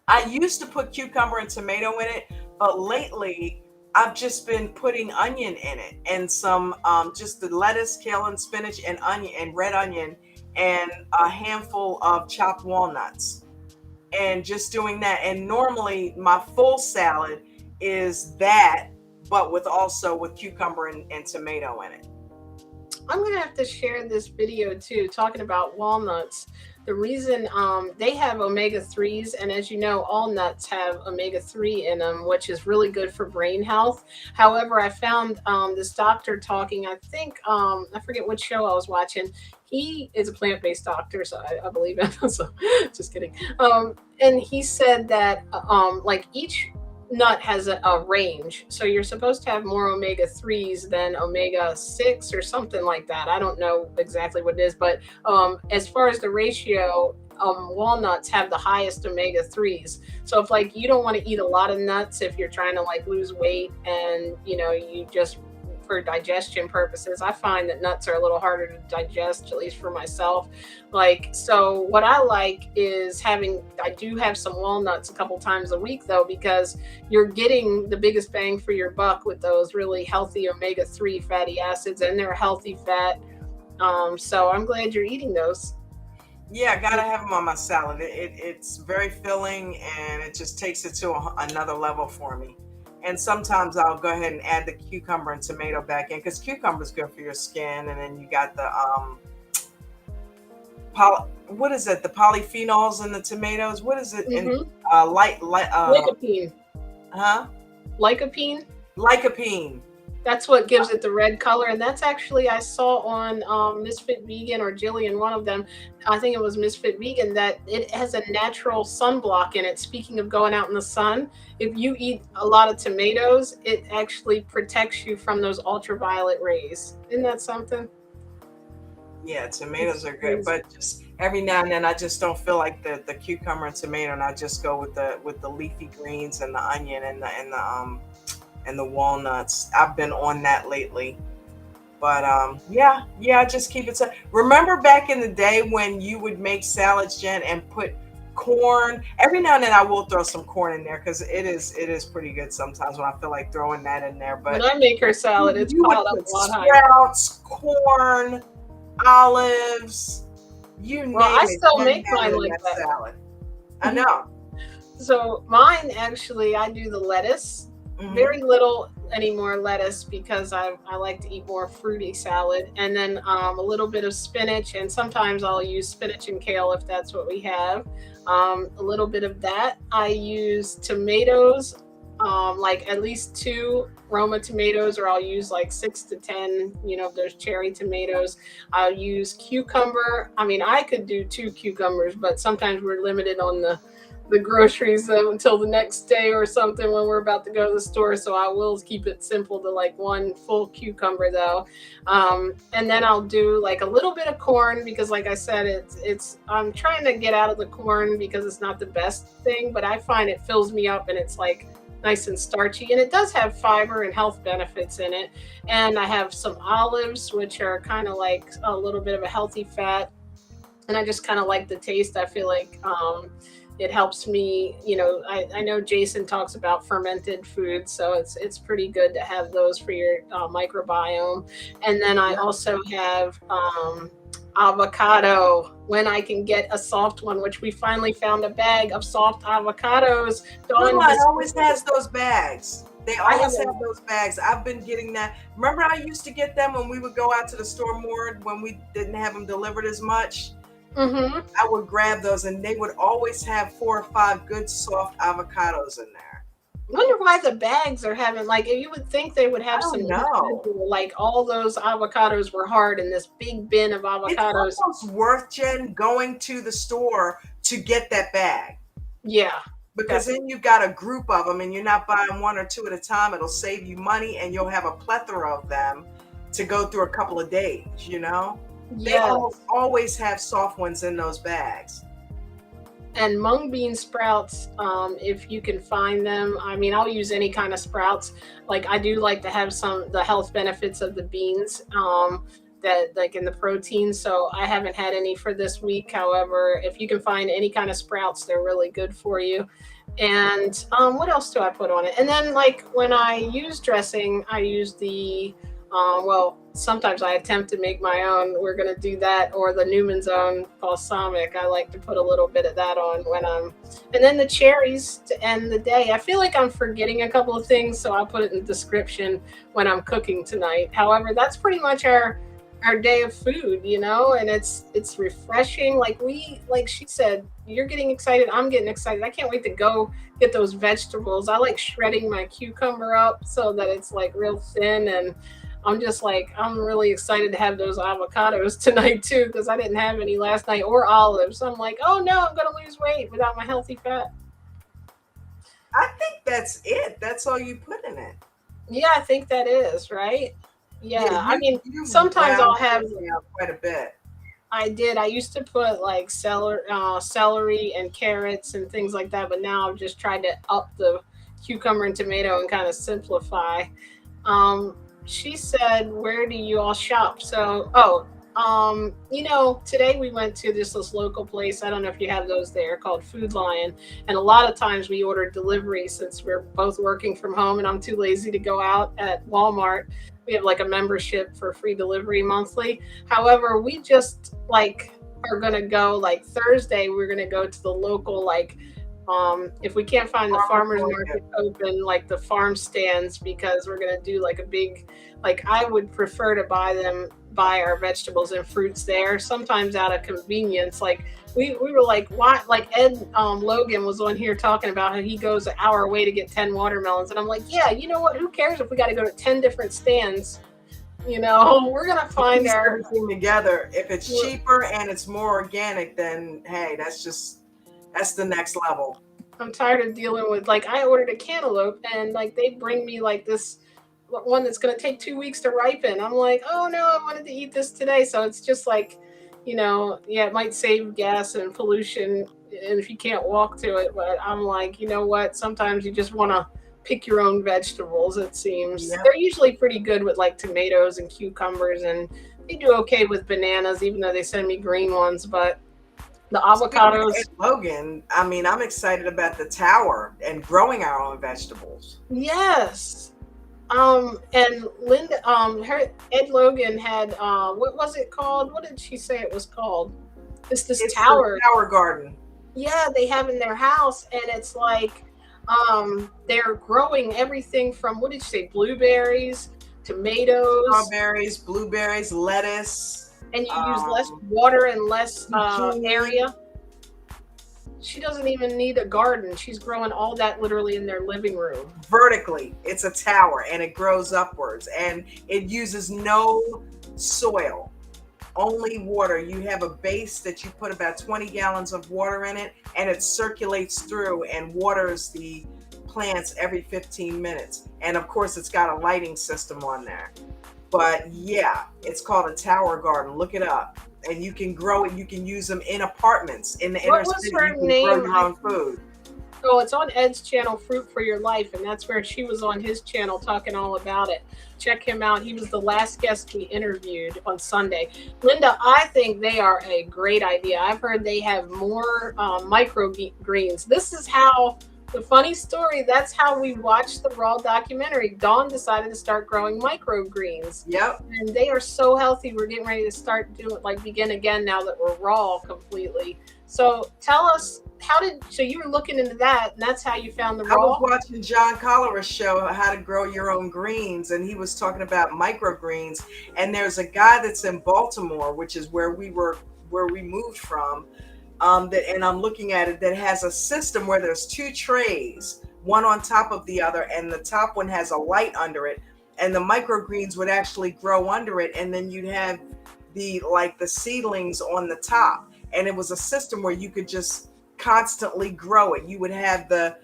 I used to put cucumber and tomato in it, but lately I've just been putting onion in it and some just the lettuce, kale, and spinach and onion and red onion and a handful of chopped walnuts and just doing that. And normally my full salad is that, but with cucumber and tomato in it. I'm gonna have to share this video too, talking about walnuts. The reason they have omega 3s, and as you know, all nuts have omega 3 in them, which is really good for brain health. However, I found this doctor talking, I think, I forget what show I was watching. He is a plant based doctor, so I believe him. So just kidding. And he said that like each nut has a range. So you're supposed to have more omega 3s than omega 6 or something like that. I don't know exactly what it is, but as far as the ratio, walnuts have the highest omega 3s. So if like you don't want to eat a lot of nuts if you're trying to like lose weight and you just for digestion purposes, I find that nuts are a little harder to digest, at least for myself. Like, so what I like is I do have some walnuts a couple times a week though, because you're getting the biggest bang for your buck with those really healthy omega 3 fatty acids, and they're a healthy fat. So I'm glad you're eating those. Yeah, I gotta have them on my salad. It's very filling and it just takes it to another level for me. And sometimes I'll go ahead and add the cucumber and tomato back in because cucumber is good for your skin. And then you got the what is it? The polyphenols in the tomatoes. What is it? Mm-hmm. In Lycopene. huh? Lycopene. Lycopene. That's what gives it the red color. And that's actually, I saw on Misfit Vegan or Jillian, one of them, I think it was Misfit Vegan, that it has a natural sunblock in it. Speaking of going out in the sun, if you eat a lot of tomatoes, it actually protects you from those ultraviolet rays. Isn't that something? Yeah, tomatoes are good, but just every now and then I just don't feel like the cucumber and tomato, and I just go with the leafy greens and the onion and the walnuts. I've been on that lately. But yeah, I just keep it. Remember back in the day when you would make salads, Jen, and put corn? Every now and then I will throw some corn in there because it is pretty good sometimes when I feel like throwing that in there. But when I make her salad, it's you would piled up put a lot higher. sprouts, corn, olives, you name Well, I it. still make mine like that. Salad. I know. So mine, actually, I do the lettuce. very little anymore lettuce because I like to eat more fruity salad, and then a little bit of spinach, and sometimes I'll use spinach and kale if that's what we have. A little bit of that. I use tomatoes, like at least two Roma tomatoes, or I'll use like 6 to 10. If there's cherry tomatoes. I'll use cucumber. I mean, I could do two cucumbers, but sometimes we're limited on the groceries until the next day or something when we're about to go to the store. So I will keep it simple to like one full cucumber though. And then I'll do like a little bit of corn because, like I said, it's I'm trying to get out of the corn because it's not the best thing, but I find it fills me up and it's like nice and starchy, and it does have fiber and health benefits in it. And I have some olives, which are kind of like a little bit of a healthy fat, and I just kind of like the taste. I feel like it helps me. I know Jason talks about fermented foods, so it's pretty good to have those for your microbiome. And then I also have avocado when I can get a soft one, which we finally found a bag of soft avocados. Foodline always has those bags. They always have those bags. I've been getting that. Remember, I used to get them when we would go out to the store more when we didn't have them delivered as much. Mm-hmm. I would grab those, and they would always have 4 or 5 good soft avocados in there. I wonder why the bags are having, like, you would think they would have some, like all those avocados were hard in this big bin of avocados. It's almost worth, Jen, going to the store to get that bag. Yeah. Because then you've got a group of them and you're not buying 1 or 2 at a time. It'll save you money and you'll have a plethora of them to go through a couple of days, Yeah. They almost always have soft ones in those bags. And mung bean sprouts, if you can find them. I mean, I'll use any kind of sprouts. Like, I do like to have the health benefits of the beans, that like in the protein. So I haven't had any for this week. However, if you can find any kind of sprouts, they're really good for you. And what else do I put on it? And then, like, when I use dressing, I use the sometimes I attempt to make my own. We're going to do that, or the Newman's Own balsamic. I like to put a little bit of that on and then the cherries to end the day. I feel like I'm forgetting a couple of things, so I'll put it in the description when I'm cooking tonight. However, that's pretty much our day of food, and it's refreshing. Like she said, you're getting excited. I'm getting excited. I can't wait to go get those vegetables. I like shredding my cucumber up so that it's like real thin, and I'm really excited to have those avocados tonight too, because I didn't have any last night, or olives. So I'm like, oh no, I'm gonna lose weight without my healthy fat. I think that's it. That's all you put in it. Yeah, I think that is right. Yeah, I mean, sometimes I'll have quite a bit. I did. I used to put like celery and carrots and things like that, but now I've just tried to up the cucumber and tomato and kind of simplify. She said, "Where do you all shop?" So, today we went to this local place. I don't know if you have those there, called Food Lion. And a lot of times we order delivery since we're both working from home and I'm too lazy to go out at Walmart. We have like a membership for free delivery monthly. However, we just are going to go like Thursday. We're going to go to the local, if we can't find the farmers market open, like the farm stands, because we're going to do like a big, I would prefer to buy our vegetables and fruits there, sometimes out of convenience. Like we were like, why? Like Ed Logan was on here talking about how he goes an hour away to get 10 watermelons. And I'm like, yeah, you know what? Who cares if we got to go to 10 different stands? We're going to find everything together. If it's cheaper and it's more organic, then hey, that's the next level. I'm tired of dealing with, I ordered a cantaloupe and they bring me this one that's going to take 2 weeks to ripen. I'm like, oh no, I wanted to eat this today. So it's just it might save gas and pollution and if you can't walk to it. But I'm like, you know what? Sometimes you just want to pick your own vegetables, it seems. Yep. They're usually pretty good with tomatoes and cucumbers, and they do okay with bananas, even though they send me green ones. But the avocados. Logan, I mean, I'm excited about the tower and growing our own vegetables. Yes. And Linda, Ed Logan had, what was it called? What did she say it was called? It's tower. Tower garden. Yeah, they have in their house, and it's They're growing everything from, what did you say, blueberries, tomatoes, Strawberries, blueberries, lettuce, and you use less water and less zucchini. area. She doesn't even need a garden. She's growing all that literally in their living room. Vertically. It's a tower and it grows upwards and it uses no soil, only water. You have a base that you put about 20 gallons of water in it and it circulates through and waters the plants every 15 minutes. And of course, it's got a lighting system on there. But yeah, it's called a tower garden. Look it up. And you can grow it. You can use them in apartments in the inner What was city. her You can name? grow your own food. Oh, it's on Ed's channel, Fruit for Your Life, and that's where she was on his channel talking all about it. Check him out. He was the last guest we interviewed on Sunday. Linda, I think they are a great idea. I've heard they have more microgreens. This is how, the funny story, that's how we watched the Raw documentary. Dawn decided to start growing microgreens. Yep. And they are so healthy. We're getting ready to start doing, like, begin again now that we're raw completely. So tell us, so you were looking into that, and that's how you found the I raw? was watching John Collier's show, How to Grow Your Own Greens, and he was talking about microgreens. And there's a guy that's in Baltimore, which is where we moved from, and I'm looking at it, that has a system where there's two trays, one on top of the other, and the top one has a light under it, and the microgreens would actually grow under it, and then you'd have the seedlings on the top, and it was a system where you could just constantly grow it. You would have the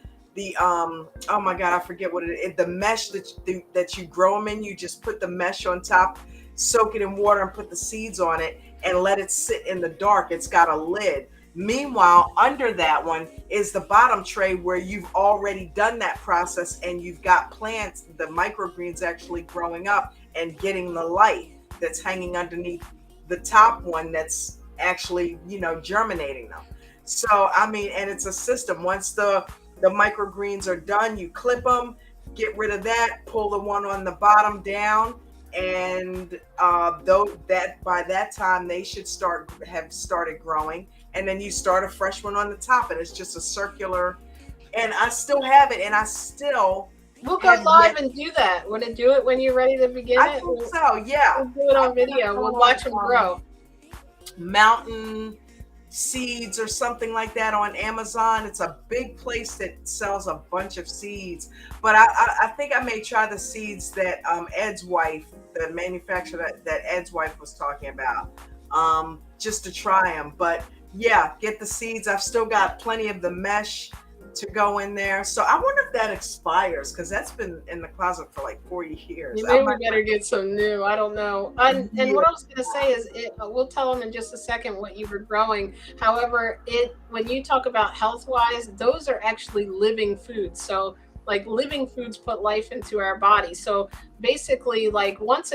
oh my God, I forget what it is, the mesh that you grow them in. You just put the mesh on top, soak it in water, and put the seeds on it and let it sit in the dark. It's got a lid. Meanwhile, under that one is the bottom tray where you've already done that process and you've got plants, the microgreens actually growing up and getting the light that's hanging underneath the top one that's actually, germinating them. So, I mean, and it's a system. Once the microgreens are done, you clip them, get rid of that, pull the one on the bottom down, and though that by that time they should have started growing, and then you start a fresh one on the top, and it's just a circular. And I still have it, and I still we'll go live and do that. Want to do it when you're ready to begin I it? think so, yeah. We'll do it on video. We'll watch them grow. Mountain Seeds or something like that on Amazon. It's a big place that sells a bunch of seeds. But I think I may try the seeds that Ed's wife, the manufacturer that Ed's wife was talking about, just to try them. But yeah, get the seeds. I've still got plenty of the mesh to go in there. So I wonder if that expires, because that's been in the closet for like 40 years. Maybe we better get some new. I don't know. And what I was going to say is, we'll tell them in just a second what you were growing. However, when you talk about health-wise, those are actually living foods. So like living foods put life into our body. So basically, like once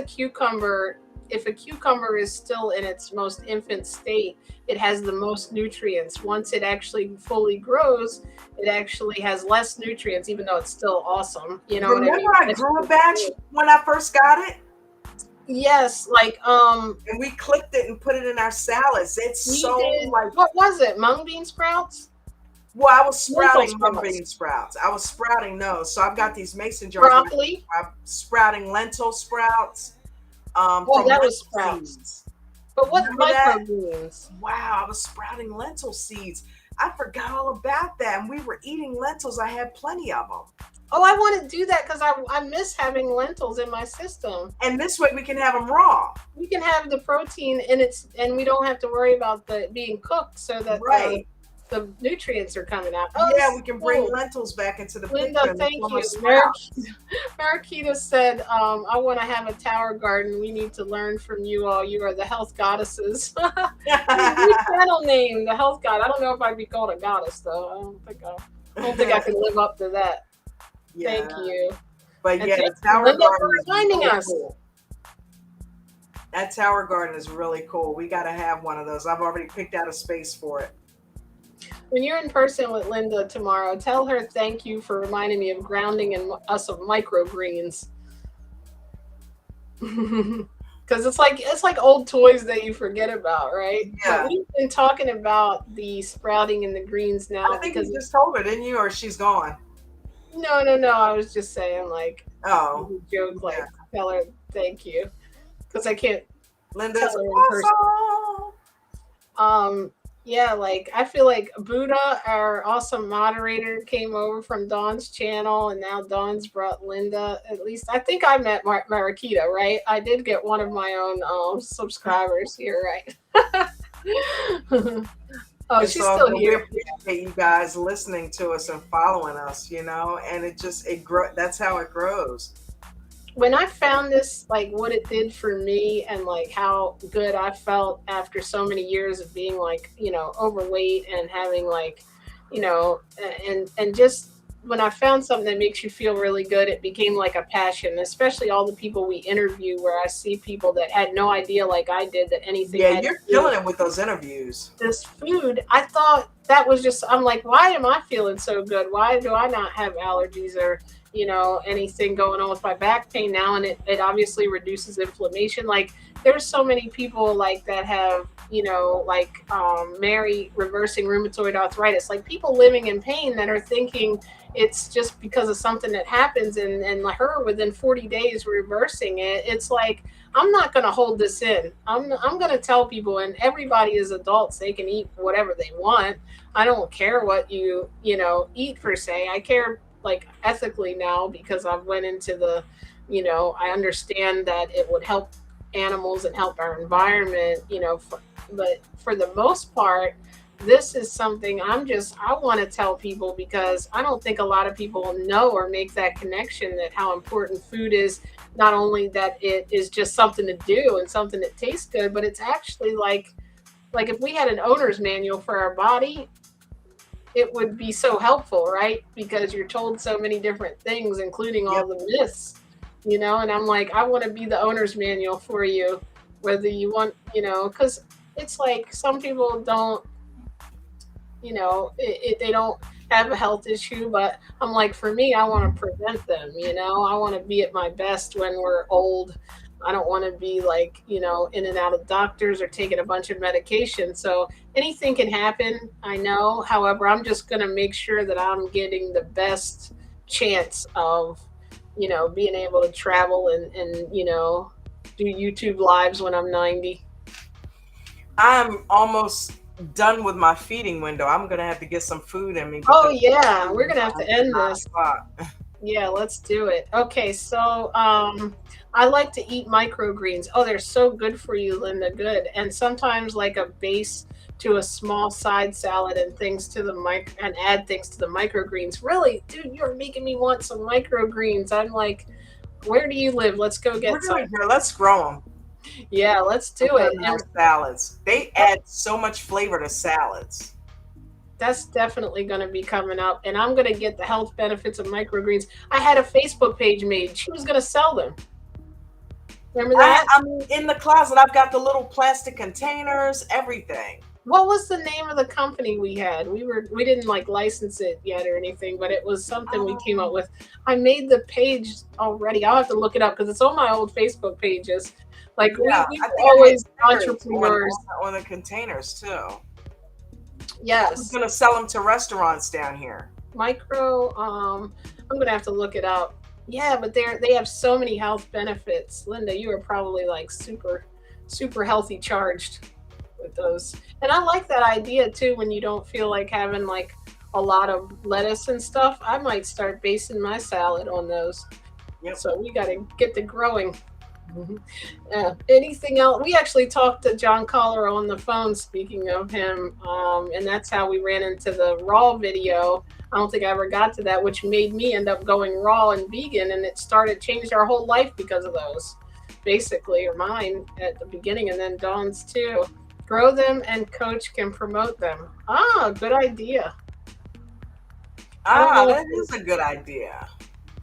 if a cucumber is still in its most infant state, it has the most nutrients. Once it actually fully grows, it actually has less nutrients, even though it's still awesome. You know Remember what I mean? I grew a batch when I first got it? Yes, and we clipped it and put it in our salads. It's so like, what was it? Mung bean sprouts? Well, I was sprouting mung bean sprouts. I was sprouting those. So I've got these mason jars. Broccoli? I'm sprouting lentil sprouts. Well, that was sprouts. Seeds. But what microgreens? Wow, I was sprouting lentil seeds. I forgot all about that. And we were eating lentils. I had plenty of them. Oh, I want to do that because I miss having lentils in my system. And this way we can have them raw. We can have the protein in it, and we don't have to worry about being cooked, so that the nutrients are coming out. Oh, yeah, we can bring lentils back into the Linda, picture. Thank you. Marakita said, I want to have a tower garden. We need to learn from you all. You are the health goddesses. New channel name, the health god. I don't know if I'd be called a goddess, though. I don't think I can live up to that. Yeah. Thank you. But yeah, the tower garden is really cool. That tower garden is really cool. We got to have one of those. I've already picked out a space for it. When you're in person with Linda tomorrow, tell her thank you for reminding me of grounding and us of microgreens. Because it's like old toys that you forget about, right? Yeah. But we've been talking about the sprouting and the greens now. I think you just told her, didn't you? Or she's gone. No, no, no. I was just saying, like, Oh, joke, yeah. like, tell her thank you, because I can't tell Linda's her in person. awesome. Um, yeah, like I feel like Buddha, our awesome moderator, came over from Dawn's channel, and now Dawn's brought Linda. At least I think I met Marakita, right? I did get one of my own subscribers here, right? Oh, It's she's all still good. We here. appreciate you guys listening to us and following us, and it grow. That's how it grows. When I found this, like what it did for me and like how good I felt after so many years of being like, overweight and having like, and just when I found something that makes you feel really good, it became like a passion, especially all the people we interview where I see people that had no idea like I did that anything Yeah, had to you're do killing with it with those interviews. this food. I thought that was just, I'm like, why am I feeling so good? Why do I not have allergies or, anything going on with my back pain now? And it obviously reduces inflammation. Like there's so many people like that have, like Mary reversing rheumatoid arthritis, like people living in pain that are thinking it's just because of something that happens and her within 40 days reversing it. It's like, I'm not going to hold this in. I'm going to tell people, and everybody is adults. They can eat whatever they want. I don't care what eat per se. I care like ethically now because I've went into the, I understand that it would help animals and help our environment, but for the most part, this is something I want to tell people because I don't think a lot of people know or make that connection that how important food is, not only that it is just something to do and something that tastes good, but it's actually like if we had an owner's manual for our body, it would be so helpful, right? Because you're told so many different things, including all Yep. the myths, and I'm like, I want to be the owner's manual for you, whether you want, because it's like some people don't, they don't have a health issue, but I'm like, for me, I want to prevent them. I want to be at my best when we're old. I don't want to be like, in and out of doctors or taking a bunch of medication. So anything can happen, I know. However, I'm just going to make sure that I'm getting the best chance of, being able to travel and do YouTube lives when I'm 90. I'm almost done with my feeding window. I'm gonna have to get some food in me Oh because yeah, we're it's gonna have to end this. 9 o'clock. Yeah, let's do it. Okay, so I like to eat microgreens. Oh, they're so good for you, Linda. Good. And sometimes like a base to a small side salad and things to the and add things to the microgreens. Really, dude, you're making me want some microgreens. I'm like, where do you live? Let's go We're get some. doing here. Let's grow them Yeah, let's and do put it. them in our And salads. They add so much flavor to salads. that's definitely going to be coming up. And I'm going to get the health benefits of microgreens. I had a Facebook page made. She was going to sell them. Remember that? I mean, in the closet, I've got the little plastic containers, everything. What was the name of the company we had? We didn't like license it yet or anything, but it was something we came up Oh, with. I made the page already. I'll have to look it up because it's on my old Facebook pages. Like yeah. we I were think I made always stickers entrepreneurs. on the containers too. I was Yes. gonna sell them to restaurants down here. Micro I'm gonna have to look it up. Yeah, but they have so many health benefits. Linda, you are probably like super healthy charged with those. And I like that idea too when you don't feel like having like a lot of lettuce and stuff. I might start basing my salad on those. Yep. So we got to get the growing. Anything else? We actually talked to John Collar on the phone, speaking of him, and that's how we ran into the raw video. I don't think I ever got to that, which made me end up going raw and vegan, and it changed our whole life because of those, basically, or mine at the beginning, and then Dawn's too. Grow them, and Coach can promote them. Ah, good idea. I don't know That is a good idea.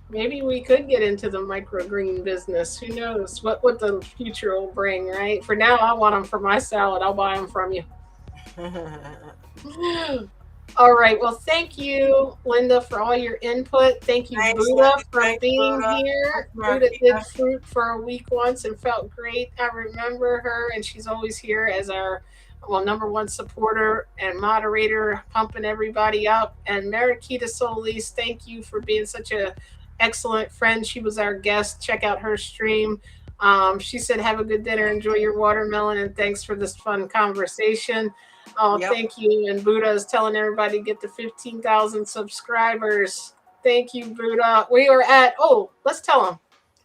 maybe we could get into the microgreen business. Who knows what the future will bring, right? For now, I want them for my salad. I'll buy them from you. All right. Well, thank you, Linda, for all your input. Thank you, Thanks, Buddha, Lindy. for Thanks, being Buddha. here. Thanks, Buddha did Marquita. fruit for a week once and felt great. I remember her, and she's always here as our well, #1 supporter and moderator, pumping everybody up. And Mariquita Solis, thank you for being such a excellent friend. She was our guest. Check out her stream. She said, "Have a good dinner, enjoy your watermelon, and thanks for this fun conversation." Oh, Yep. thank you. And Buddha is telling everybody to get to 15,000 subscribers. Thank you, Buddha. We are at, oh, let's tell them.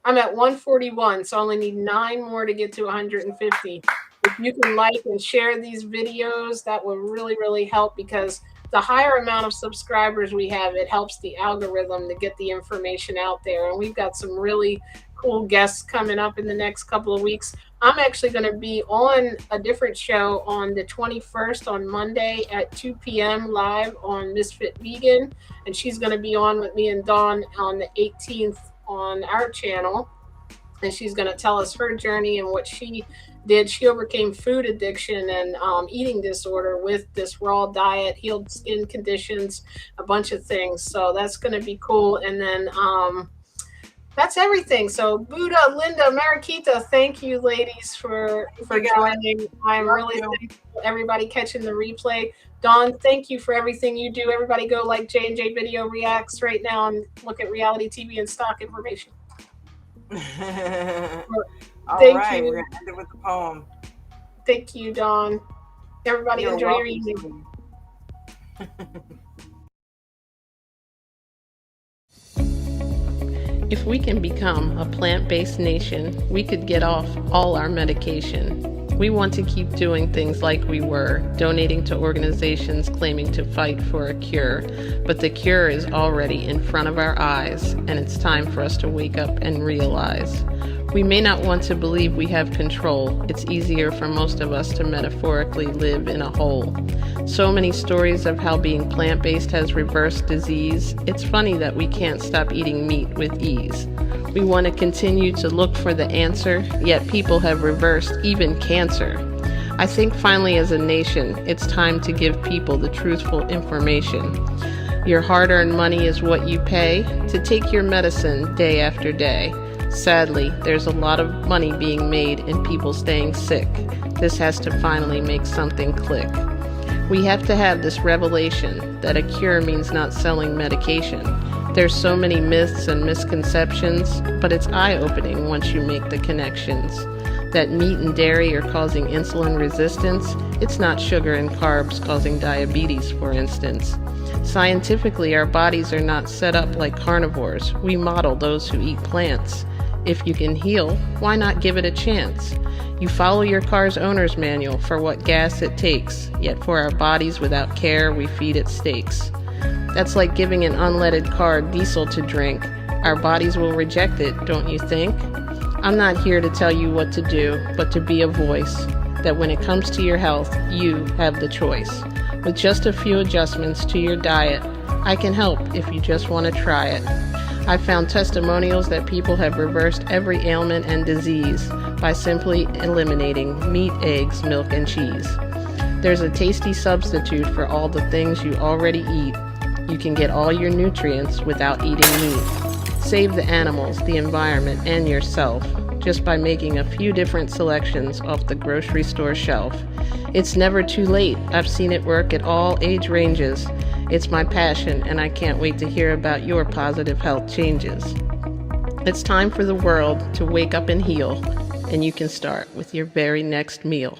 I'm at 141, so I only need 9 more to get to 150. If you can like and share these videos, that will really, really help, because the higher amount of subscribers we have, it helps the algorithm to get the information out there. And we've got some really cool guests coming up in the next couple of weeks. I'm actually going to be on a different show on the 21st on Monday at 2 p.m. live on Misfit Vegan. And she's going to be on with me and Dawn on the 18th on our channel. And she's going to tell us her journey and what she did. She overcame food addiction and eating disorder with this raw diet, healed skin conditions, a bunch of things. So that's going to be cool. And then that's everything. So Buddha, Linda, Mariquita, thank you, ladies, for joining. I'm really thankful for everybody catching the replay. Dawn, thank you for everything you do. Everybody go like J&J Video Reacts right now and look at reality TV and stock information. All Thank right, you. we're going to end it with the poem. Thank you, Dawn. Everybody You're enjoy welcome. your evening. If we can become a plant-based nation, we could get off all our medication. We want to keep doing things like we were, donating to organizations claiming to fight for a cure. But the cure is already in front of our eyes, and it's time for us to wake up and realize. We may not want to believe we have control. It's easier for most of us to metaphorically live in a hole. So many stories of how being plant-based has reversed disease. It's funny that we can't stop eating meat with ease. We want to continue to look for the answer, yet people have reversed even cancer. I think finally as a nation, it's time to give people the truthful information. Your hard-earned money is what you pay to take your medicine day after day. Sadly, there's a lot of money being made in people staying sick. This has to finally make something click. We have to have this revelation that a cure means not selling medication. There's so many myths and misconceptions, but it's eye-opening once you make the connections. That meat and dairy are causing insulin resistance, it's not sugar and carbs causing diabetes, for instance. Scientifically, our bodies are not set up like carnivores. We model those who eat plants. If you can heal, why not give it a chance? You follow your car's owner's manual for what gas it takes, yet for our bodies without care, we feed it steaks. That's like giving an unleaded car diesel to drink. Our bodies will reject it, don't you think? I'm not here to tell you what to do, but to be a voice, that when it comes to your health, you have the choice. With just a few adjustments to your diet, I can help if you just want to try it. I've found testimonials that people have reversed every ailment and disease by simply eliminating meat, eggs, milk, and cheese. There's a tasty substitute for all the things you already eat. You can get all your nutrients without eating meat. Save the animals, the environment, and yourself just by making a few different selections off the grocery store shelf. It's never too late. I've seen it work at all age ranges. It's my passion, and I can't wait to hear about your positive health changes. It's time for the world to wake up and heal, and you can start with your very next meal.